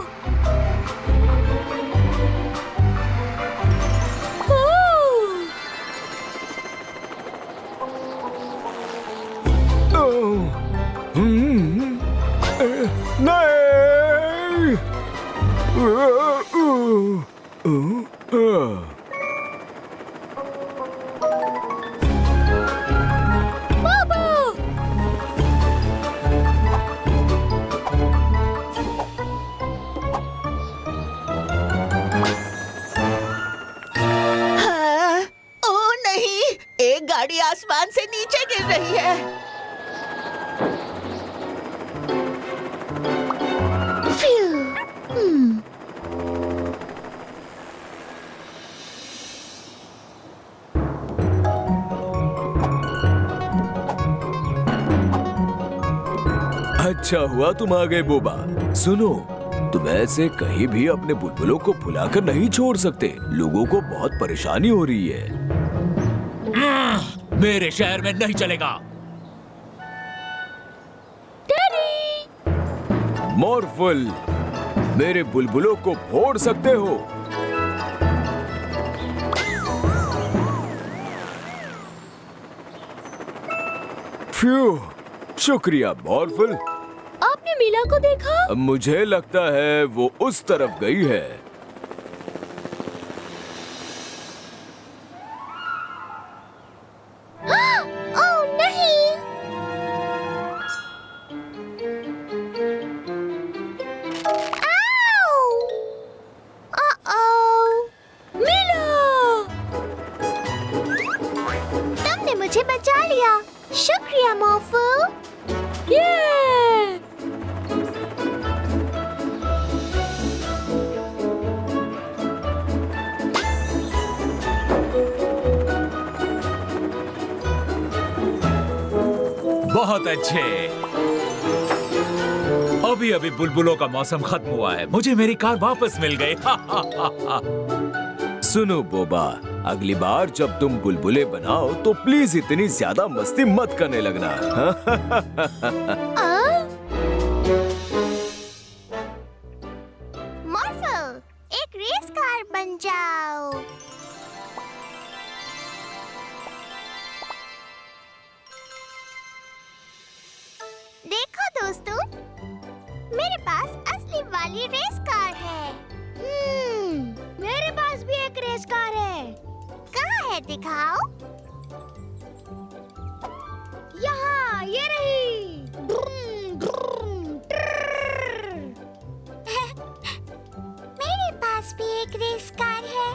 गाड़ी आसमान से नीचे गिर रही है। अच्छा हुआ तुम आ गए बोबा। सुनो, तुम ऐसे कहीं भी अपने बुलबुलों को फुलाकर नहीं छोड़ सकते। लोगों को बहुत परेशानी हो रही है। मेरे शहर में नहीं चलेगा। डैडी! मॉर्फल, मेरे बुलबुलों को फोड़ सकते हो। फ्यू, शुक्रिया मॉर्फल। आपने मीला को देखा? मुझे लगता है वो उस तरफ गई है। ओह नहीं! आओ! मीला! तुमने मुझे बचा लिया। शुक्रिया मॉर्फल। ये! बहुत अच्छे। अभी अभी बुलबुलों का मौसम खत्म हुआ है, मुझे मेरी कार वापस मिल गई। सुनो बोबा, अगली बार जब तुम बुलबुले बनाओ तो प्लीज इतनी ज्यादा मस्ती मत करने लगना। मॉर्फल, एक रेस कार बन जाओ। देखो दोस्तों, मेरे पास असली वाली रेस कार है। मेरे पास भी एक रेस कार है। कहाँ है, दिखाओ। यहाँ, ये रही। मेरे पास भी एक रेस कार है।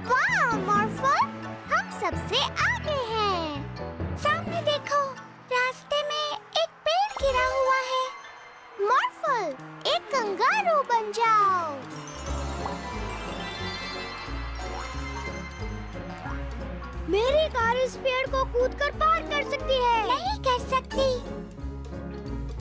वाह मॉर्फल, हम सबसे आगे हैं। सामने देखो, रास्ते में एक पेड़ गिरा हुआ है। मॉर्फल, एक कंगारू बन जाओ। मेरी कार इस पेड़ को कूदकर पार कर सकती है। नहीं कर सकती।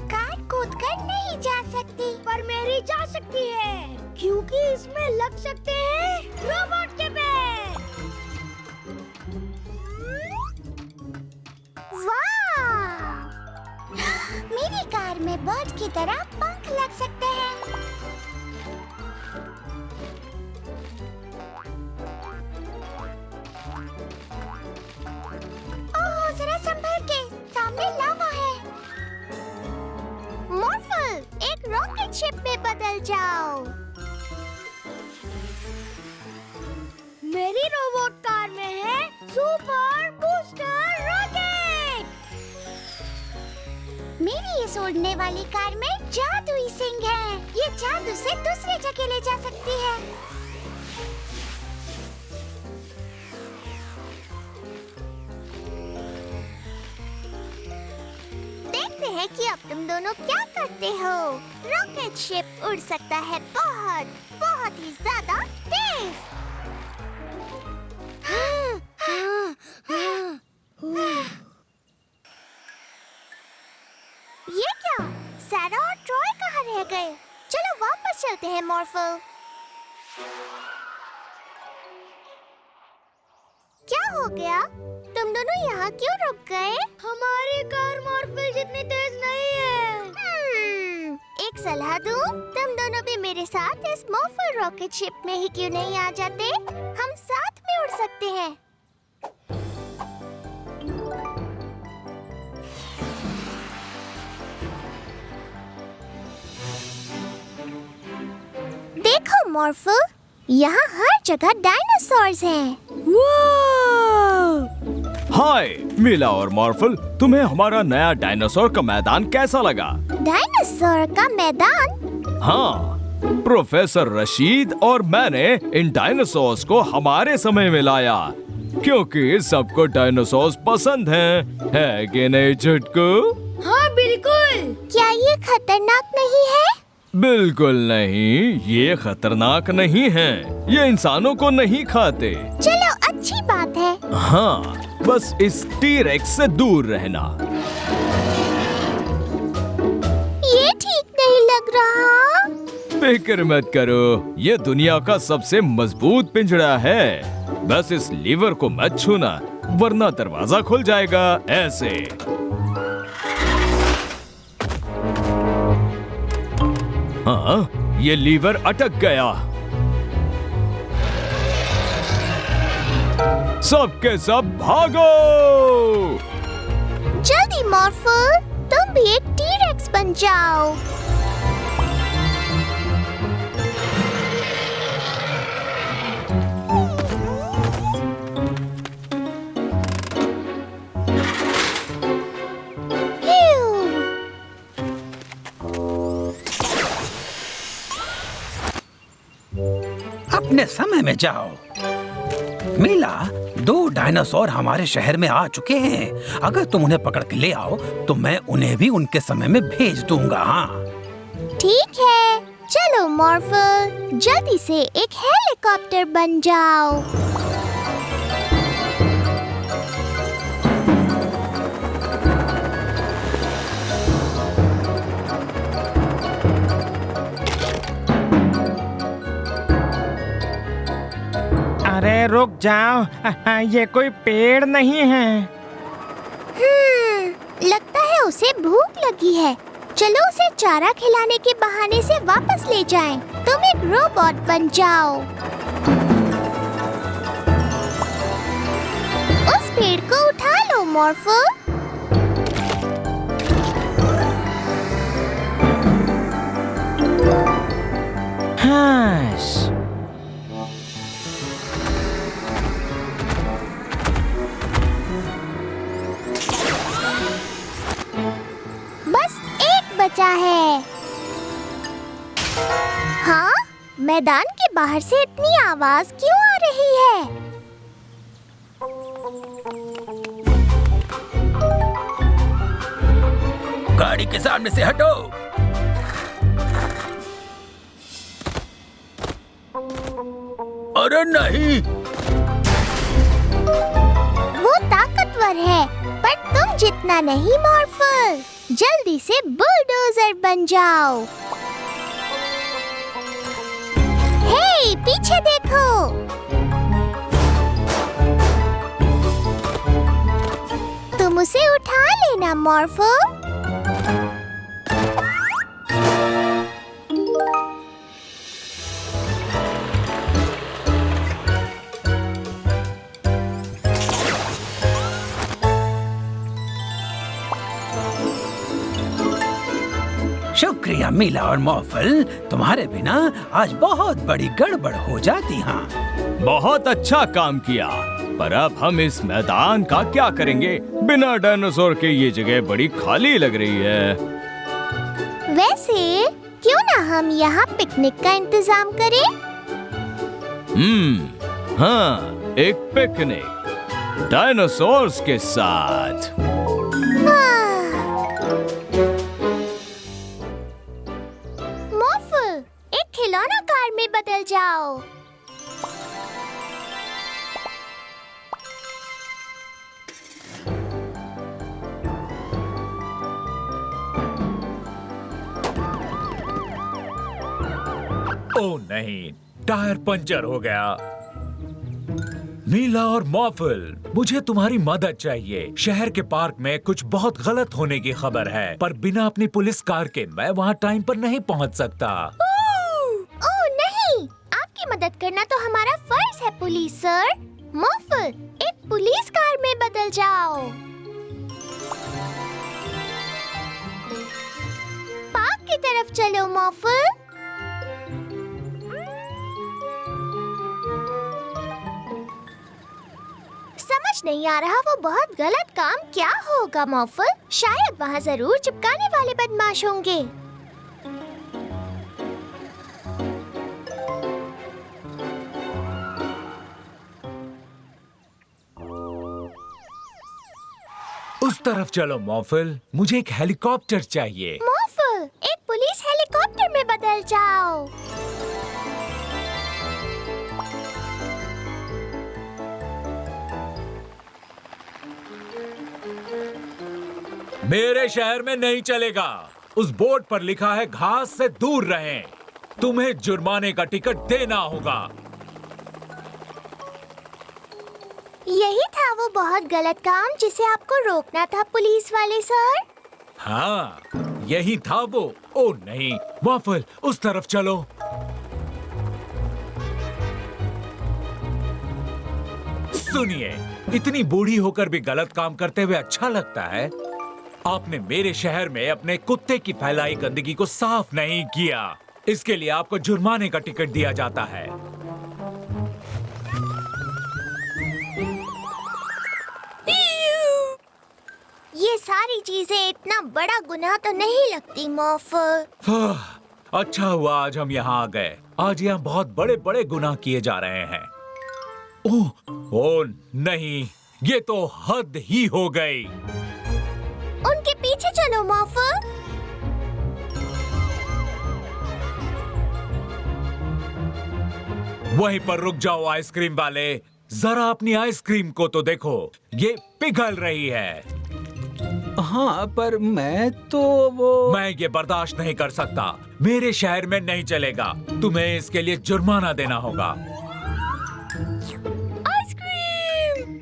कार कूदकर नहीं जा सकती। पर मेरी जा सकती है, क्योंकि इसमें लग सकते हैं रोबोट के पैर। वाह! मेरी कार में बर्ड की तरह पंख लग सकते हैं। ओह, जरा संभल के, सामने लावा है। मॉर्फल, एक रॉकेट शिप में बदल जाओ। मेरी रोबोट कार में है सुपर बूस्टर रॉकेट। मेरी इस उड़ने वाली कार में जादुई सिंह है। ये जादू से दूसरी जगह ले जा सकती है। देखते हैं कि अब तुम दोनों क्या करते हो। रॉकेट शिप उड़ सकता है बहुत बहुत ही ज्यादा तेज। ये क्या? सारा और ट्रॉय कहाँ रह गए? चलो वापस चलते हैं मॉर्फल। क्या हो गया? तुम दोनों यहाँ क्यों रुक गए? हमारी कार मॉर्फल जितनी तेज नहीं है। एक सलाह दूं? तुम दोनों भी मेरे साथ इस मॉर्फल रॉकेट शिप में ही क्यों नहीं आ जाते? हम साथ में उड़ सकते हैं। देखो मॉर्फल, यहाँ हर जगह डायनासोर्स हैं। हाय मीला और मॉर्फल, तुम्हें हमारा नया डायनासोर का मैदान कैसा लगा? डायनासोर का मैदान? हाँ, प्रोफेसर रशीद और मैंने इन डायनासोर्स को हमारे समय में लाया, क्योंकि सबको डायनासोर्स पसंद हैं, है कि नहीं चुटकू? हाँ बिल्कुल। क्या ये खतरनाक नहीं है? बिल्कुल नहीं, ये खतरनाक नहीं है। ये इंसानों को नहीं खाते। चलो अच्छी बात है। हाँ, बस इस टी-रेक्स से दूर रहना। ये ठीक नहीं लग रहा। फिक्र मत करो, ये दुनिया का सबसे मजबूत पिंजरा है। बस इस लीवर को मत छूना, वरना दरवाजा खुल जाएगा। ऐसे हाँ, ये लीवर अटक गया। सबके सब भागो! जल्दी मॉर्फल, तुम भी एक टी-रेक्स बन जाओ। अपने समय में जाओ। मीला, 2 डायनासोर हमारे शहर में आ चुके हैं। अगर तुम उन्हें पकड़ के ले आओ तो मैं उन्हें भी उनके समय में भेज दूंगा। हाँ, ठीक है, चलो मॉर्फल, जल्दी से एक हेलीकॉप्टर बन जाओ। अरे रुक जाओ, ये कोई पेड़ नहीं है। लगता है उसे भूख लगी है। चलो उसे चारा खिलाने के बहाने से वापस ले जाएं। तुम एक रोबोट बन जाओ। उस पेड़ को उठा लो मॉर्फल। हाँ। बस एक बचा है। हाँ, मैदान के बाहर से इतनी आवाज क्यों आ रही है? गाड़ी के सामने से हटो। अरे नहीं, वो ताकतवर है, पर तुम जितना नहीं मॉर्फल। जल्दी से बुलडोजर बन जाओ। हे, पीछे देखो। तुम उसे उठा लेना मॉर्फल। शुक्रिया मीला और मॉर्फल, तुम्हारे बिना आज बहुत बड़ी गड़बड़ हो जाती। हाँ, बहुत अच्छा काम किया, पर अब हम इस मैदान का क्या करेंगे? बिना डायनासोर के ये जगह बड़ी खाली लग रही है। वैसे क्यों ना हम यहाँ पिकनिक का इंतजाम करें? हाँ, एक पिकनिक डायनासोर्स के साथ। मॉर्फल, एक खिलौना कार में बदल जाओ। ओह नहीं, टायर पंचर हो गया। मीला और मॉर्फल, मुझे तुम्हारी मदद चाहिए। शहर के पार्क में कुछ बहुत गलत होने की खबर है, पर बिना अपनी पुलिस कार के मैं वहाँ टाइम पर नहीं पहुँच सकता। ओह नहीं, आपकी मदद करना तो हमारा फर्ज है पुलिस सर। मॉर्फल, एक पुलिस कार में बदल जाओ। पार्क की तरफ चलो मॉर्फल। समझ नहीं आ रहा वो बहुत गलत काम क्या होगा मॉर्फल। शायद वहाँ जरूर चिपकाने वाले बदमाश होंगे। उस तरफ चलो मॉर्फल, मुझे एक हेलीकॉप्टर चाहिए। मॉर्फल, एक पुलिस हेलीकॉप्टर में बदल जाओ। मेरे शहर में नहीं चलेगा। उस बोर्ड पर लिखा है घास से दूर रहें। तुम्हें जुर्माने का टिकट देना होगा। यही था वो बहुत गलत काम जिसे आपको रोकना था पुलिस वाले सर। हाँ, यही था वो। ओ नहीं, मॉर्फल, उस तरफ चलो। सुनिए, इतनी बूढ़ी होकर भी गलत काम करते हुए अच्छा लगता है? आपने मेरे शहर में अपने कुत्ते की फैलाई गंदगी को साफ नहीं किया। इसके लिए आपको जुर्माने का टिकट दिया जाता है। ये सारी चीजें इतना बड़ा गुनाह तो नहीं लगती मॉर्फल। अच्छा हुआ आज हम यहाँ आ गए। आज यहाँ बहुत बड़े बड़े गुनाह किए जा रहे हैं। ओह नहीं, ये तो हद ही हो गई। उनके पीछे चलो मॉर्फल। वहीं पर रुक जाओ आइसक्रीम वाले, जरा अपनी आइसक्रीम को तो देखो, ये पिघल रही है। हाँ, पर मैं मैं ये बर्दाश्त नहीं कर सकता। मेरे शहर में नहीं चलेगा। तुम्हें इसके लिए जुर्माना देना होगा। आइसक्रीम!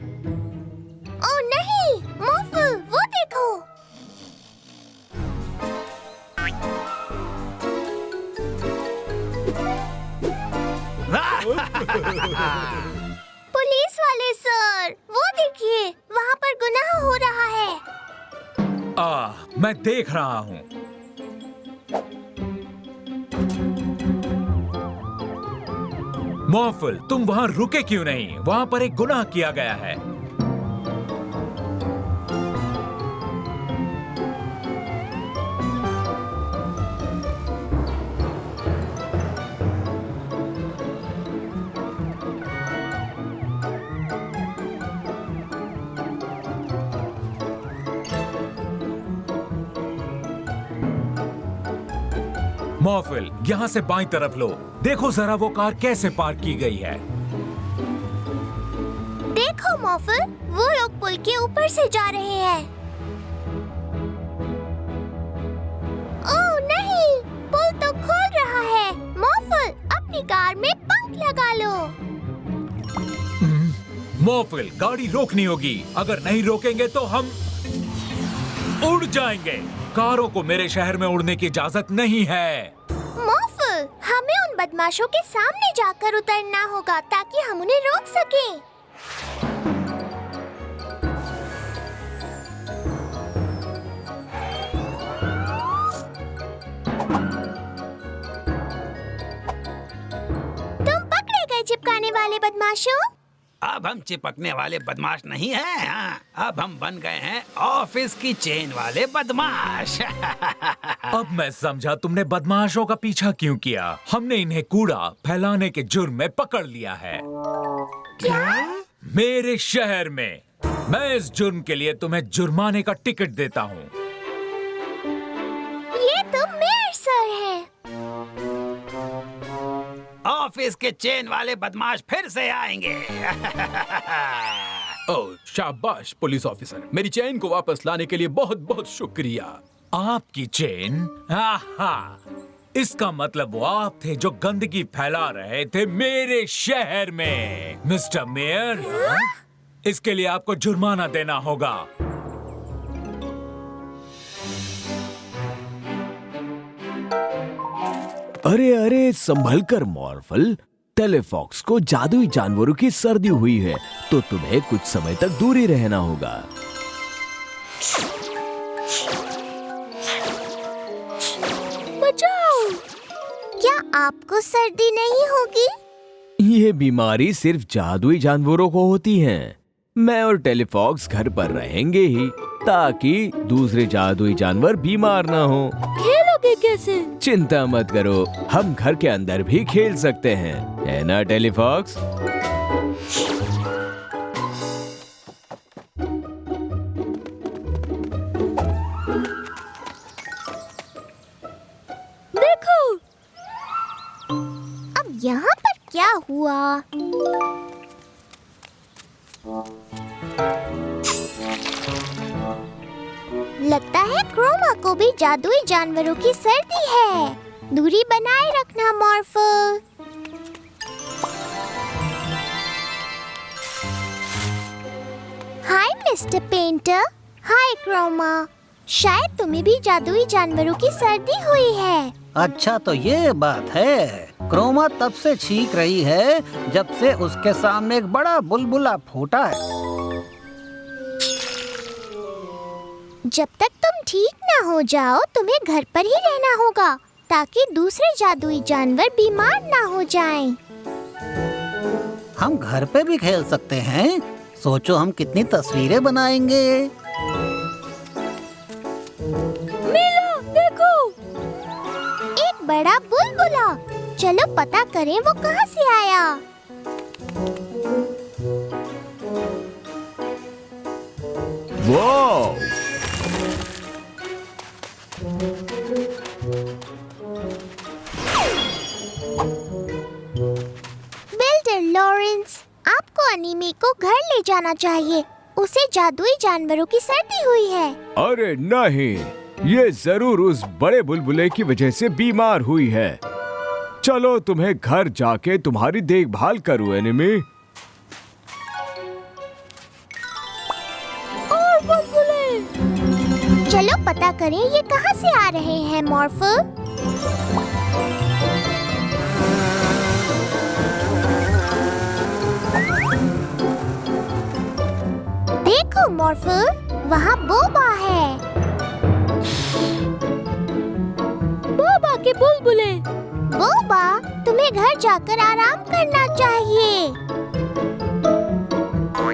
ओह नहीं, मॉर्फल, वो देखो। पुलिस वाले सर, वो देखिए, वहाँ पर गुनाह हो रहा है। मैं देख रहा हूँ। मॉर्फल, तुम वहाँ रुके क्यों नहीं? वहाँ पर एक गुनाह किया गया है। मॉर्फल, यहाँ से बाईं तरफ लो। देखो जरा वो कार कैसे पार्क की गई है। देखो मॉर्फल, वो लोग पुल के ऊपर से जा रहे हैं। ओह नहीं, पुल तो खुल रहा है। मॉर्फल, अपनी कार में पंख लगा लो। मॉर्फल, गाड़ी रोकनी होगी। अगर नहीं रोकेंगे तो हम उड़ जाएंगे। कारों को मेरे शहर में उड़ने की इजाजत नहीं है। मॉर्फल, हमें उन बदमाशों के सामने जाकर उतरना होगा ताकि हम उन्हें रोक सकें। तुम पकड़े गए चिपकाने वाले बदमाशों। अब हम चिपकने वाले बदमाश नहीं हैं। हाँ, अब हम बन गए हैं ऑफिस की चेन वाले बदमाश। अब मैं समझा तुमने बदमाशों का पीछा क्यों किया। हमने इन्हें कूड़ा फैलाने के जुर्म में पकड़ लिया है। क्या? मेरे शहर में। मैं इस जुर्म के लिए तुम्हें जुर्माने का टिकट देता हूँ। ये तो मेयर सर हैं। ऑफिस के चेन वाले बदमाश फिर से आएंगे। ओह, शाबाश पुलिस ऑफिसर, मेरी चेन को वापस लाने के लिए बहुत बहुत शुक्रिया। आपकी चेन? आहा, इसका मतलब वो आप थे जो गंदगी फैला रहे थे मेरे शहर में। मिस्टर मेयर, इसके लिए आपको जुर्माना देना होगा। अरे अरे, संभल कर मॉर्फल। टेलीफॉक्स को जादुई जानवरों की सर्दी हुई है, तो तुम्हें कुछ समय तक दूरी रहना होगा। बचाओ! क्या आपको सर्दी नहीं होगी? ये बीमारी सिर्फ जादुई जानवरों को होती है। मैं और टेलीफॉक्स घर पर रहेंगे ही, ताकि दूसरे जादुई जानवर बीमार ना हो। खेलोगे कैसे? चिंता मत करो, हम घर के अंदर भी खेल सकते हैं, है ना टेलीफॉक्स? देखो, अब यहाँ पर क्या हुआ? लगता है क्रोमा को भी जादुई जानवरों की सर्दी है। दूरी बनाए रखना Morphle. Hi Mister Painter. Hi Chroma. शायद तुम्हें भी जादुई जानवरों की सर्दी हुई है। अच्छा तो ये बात है। क्रोमा तब से छींक रही है जब से उसके सामने एक बड़ा बुलबुला फूटा है। जब तक तुम ठीक ना हो जाओ तुम्हें घर पर ही रहना होगा ताकि दूसरे जादुई जानवर बीमार ना हो जाएं। हम घर पे भी खेल सकते हैं। सोचो हम कितनी तस्वीरें बनाएंगे। मिला, देखो एक बड़ा बुलबुला। चलो पता करें वो कहाँ से आया। वाह! बिल्डर लॉरेंस, आपको अनीमी को घर ले जाना चाहिए। उसे जादुई जानवरों की सर्दी हुई है। अरे नहीं, ये जरूर उस बड़े बुलबुले की वजह से बीमार हुई है। चलो तुम्हें घर जाके तुम्हारी देखभाल करूं एनिमी। और बुलबुले। चलो पता करें ये कहाँ से आ रहे हैं मॉर्फल। देखो मॉर्फल, वहाँ बोबा है। बोबा के बुलबुले। बोबा, तुम्हें घर जाकर आराम करना चाहिए।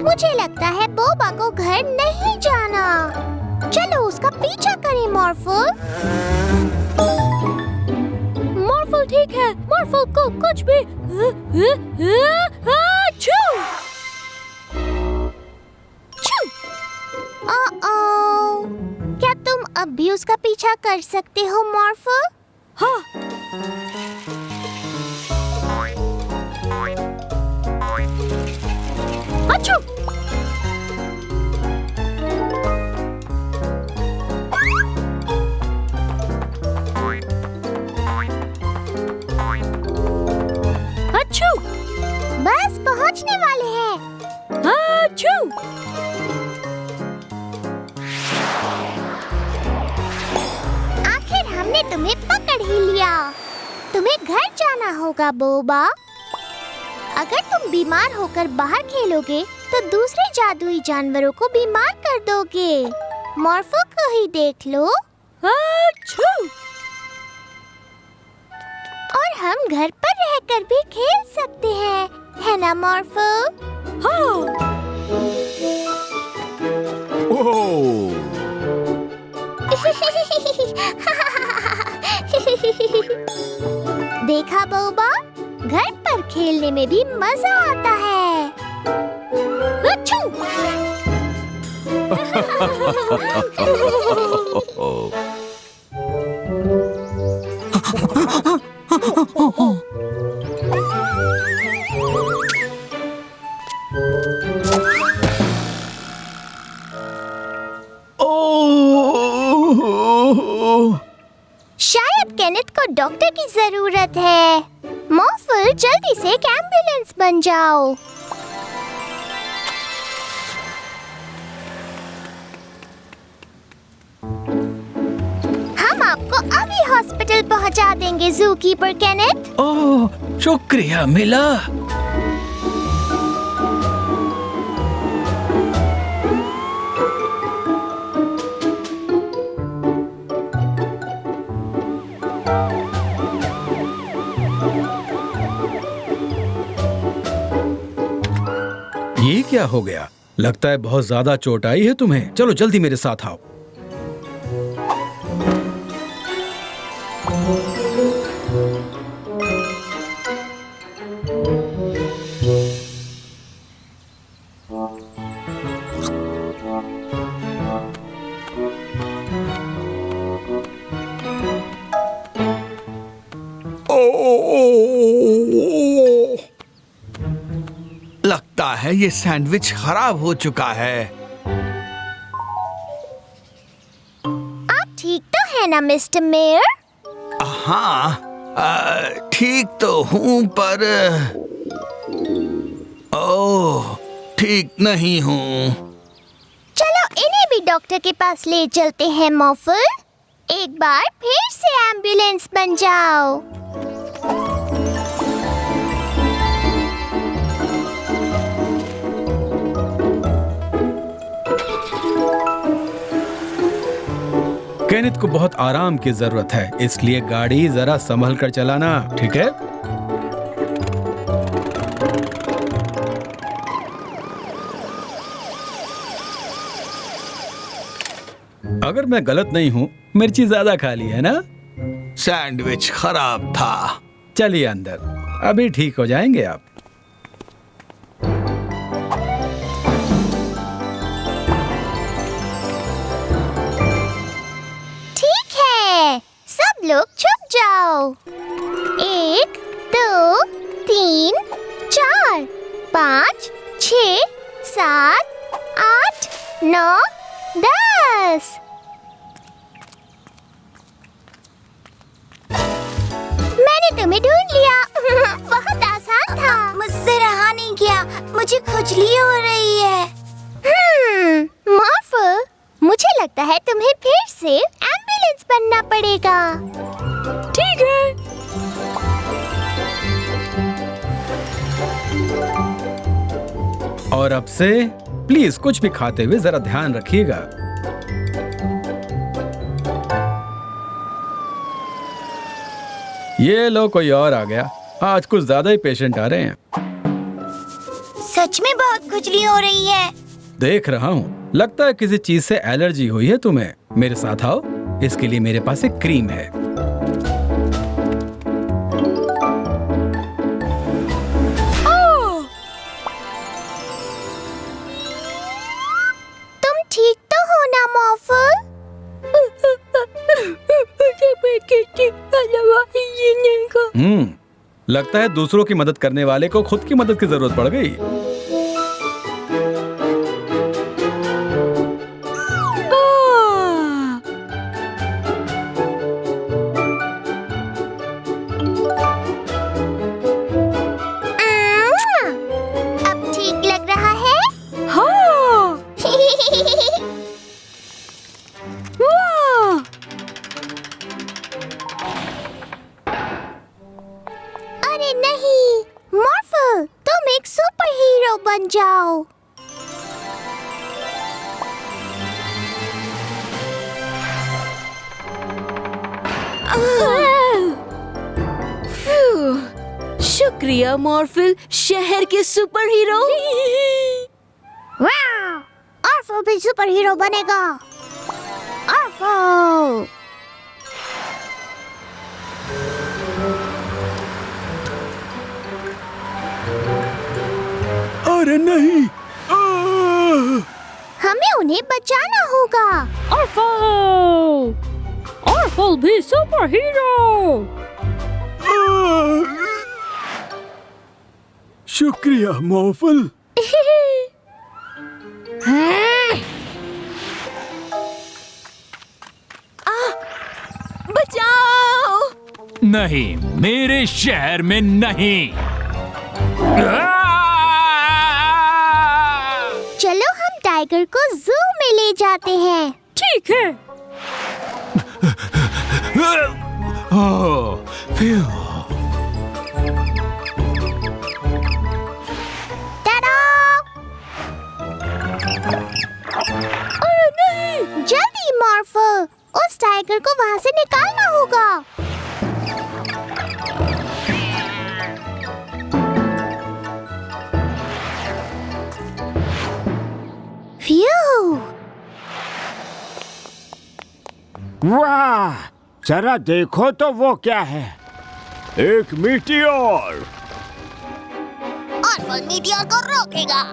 मुझे लगता है बोबा को घर नहीं जाना। चलो उसका पीछा करें मॉर्फल। मॉर्फल ठीक है। मॉर्फल को कुछ भी क्या तुम अब भी उसका पीछा कर सकते हो मॉर्फल? हाँ। अच्छा। अच्छा। बस पहुंचने वाले हैं। अच्छा। आखिर हमने तुम्हें पकड़ ही लिया। तुम्हें घर जाना होगा बोबा। अगर तुम बीमार होकर बाहर खेलोगे तो दूसरे जादुई जानवरों को बीमार कर दोगे। मॉर्फो को ही देख लो। अच्छा। और हम घर पर रहकर भी खेल सकते हैं, है ना मॉर्फो? हाँ। देखा बोबा, घर पर खेलने में भी मजा आता है। अच्छू। शायद केनेथ को डॉक्टर की जरूरत है। मॉर्फल, जल्दी से एक एम्बुलेंस बन जाओ। हम आपको अभी हॉस्पिटल पहुंचा देंगे ज़ूकीपर केनेथ। ओह, शुक्रिया मिला। ये क्या हो गया? लगता है बहुत ज्यादा चोट आई है तुम्हें। चलो जल्दी मेरे साथ आओ। लगता है ये सैंडविच खराब हो चुका है। आप ठीक तो है ना मिस्टर मेयर? हाँ, ठीक तो हूँ पर ओह, ठीक नहीं हूँ। चलो इन्हें भी डॉक्टर के पास ले चलते हैं मॉर्फल। एक बार फिर से एम्बुलेंस बन जाओ। केनिथ को बहुत आराम की जरूरत है, इसलिए गाड़ी जरा संभल कर चलाना, ठीक है? अगर मैं गलत नहीं हूँ, मिर्ची ज्यादा खा ली है ना? सैंडविच खराब था। चलिए अंदर, अभी ठीक हो जाएंगे आप। ठीक है, सब लोग छुप जाओ। 1 2 3 4 5 6 7 8 9 10। मैंने तुम्हें ढूंढ लिया। बहुत आसान था। मुझसे रहा नहीं गया, मुझे खुजली हो रही है। मॉर्फल, मुझे लगता है तुम्हें फिर से एम्बुलेंस बनना पड़ेगा। ठीक है। और अब से प्लीज कुछ भी खाते हुए जरा ध्यान रखिएगा। ये लो, कोई और आ गया। आज कुछ ज्यादा ही पेशेंट आ रहे हैं। सच में बहुत खुजली हो रही है। देख रहा हूँ, लगता है किसी चीज से एलर्जी हुई है तुम्हें। मेरे साथ आओ, इसके लिए मेरे पास एक क्रीम है। तुम ठीक तो हो ना मॉर्फल? लगता है दूसरों की मदद करने वाले को खुद की मदद की जरूरत पड़ गई। अब ठीक लग रहा है? हाँ। वाह! अरे नहीं, मॉर्फल, तुम एक सुपर हीरो बन जाओ। शुक्रिया मॉर्फल, शहर के सुपर हीरो। वाह! मॉर्फल भी सुपर हीरो बनेगा। मॉर्फल! अरे नहीं! हमें उन्हें बचाना होगा। ऑर्फल भी सुपर हीरो। शुक्रिया मॉर्फल। बचाओ! नहीं, मेरे शहर में नहीं। चलो हम टाइगर को जू में ले जाते हैं। ठीक है। टाडा! अरे नहीं! जल्दी मॉर्फल, उस टाइगर को वहाँ से निकालना होगा। वाह! जरा देखो तो वो क्या है। एक मीटियोर। मॉर्फल मीटियोर को रोकेगा।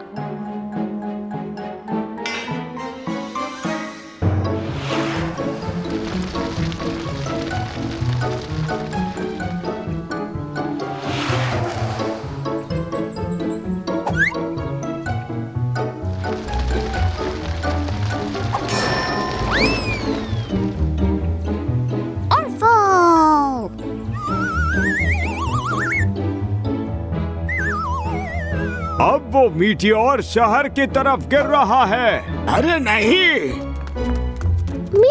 अब वो मीटियोर शहर की तरफ गिर रहा है। अरे नहीं,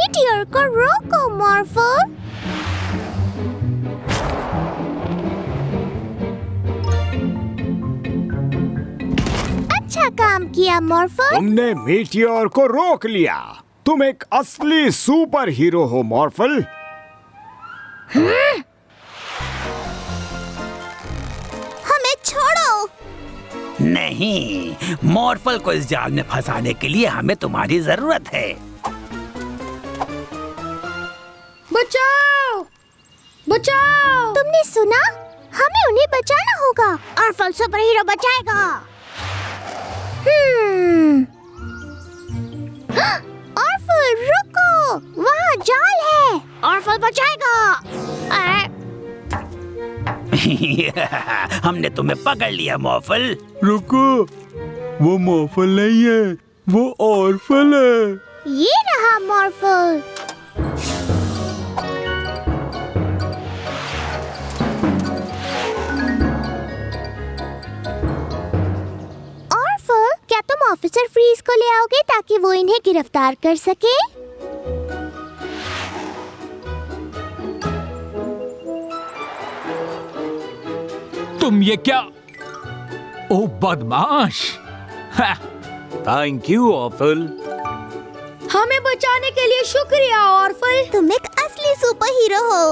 मीटियोर को रोको मॉर्फल। अच्छा काम किया मॉर्फल। तुमने मीटियोर को रोक लिया। तुम एक असली सुपर हीरो हो मॉर्फल। हमें छोड़ो। नहीं, मॉर्फल को इस जाल में फंसाने के लिए हमें तुम्हारी जरूरत है। बचाओ! बचाओ! तुमने सुना? हमें उन्हें बचाना होगा। ऑर्फल सुपर हीरो बचाएगा। ऑर्फल रुको, वहाँ जाल है। ऑर्फल बचाएगा। हमने तुम्हें पकड़ लिया मॉर्फल। रुको, वो मॉर्फल नहीं है, वो ऑर्फल है। ये रहा मॉर्फल। ऑर्फल, क्या तुम ऑफिसर फ्रीज को ले आओगे ताकि वो इन्हें गिरफ्तार कर सके? तुम ये क्या? ओ बदमाश! Thank you Orphle. हमें बचाने के लिए शुक्रिया ऑर्फल। तुम एक असली सुपर हीरो हो।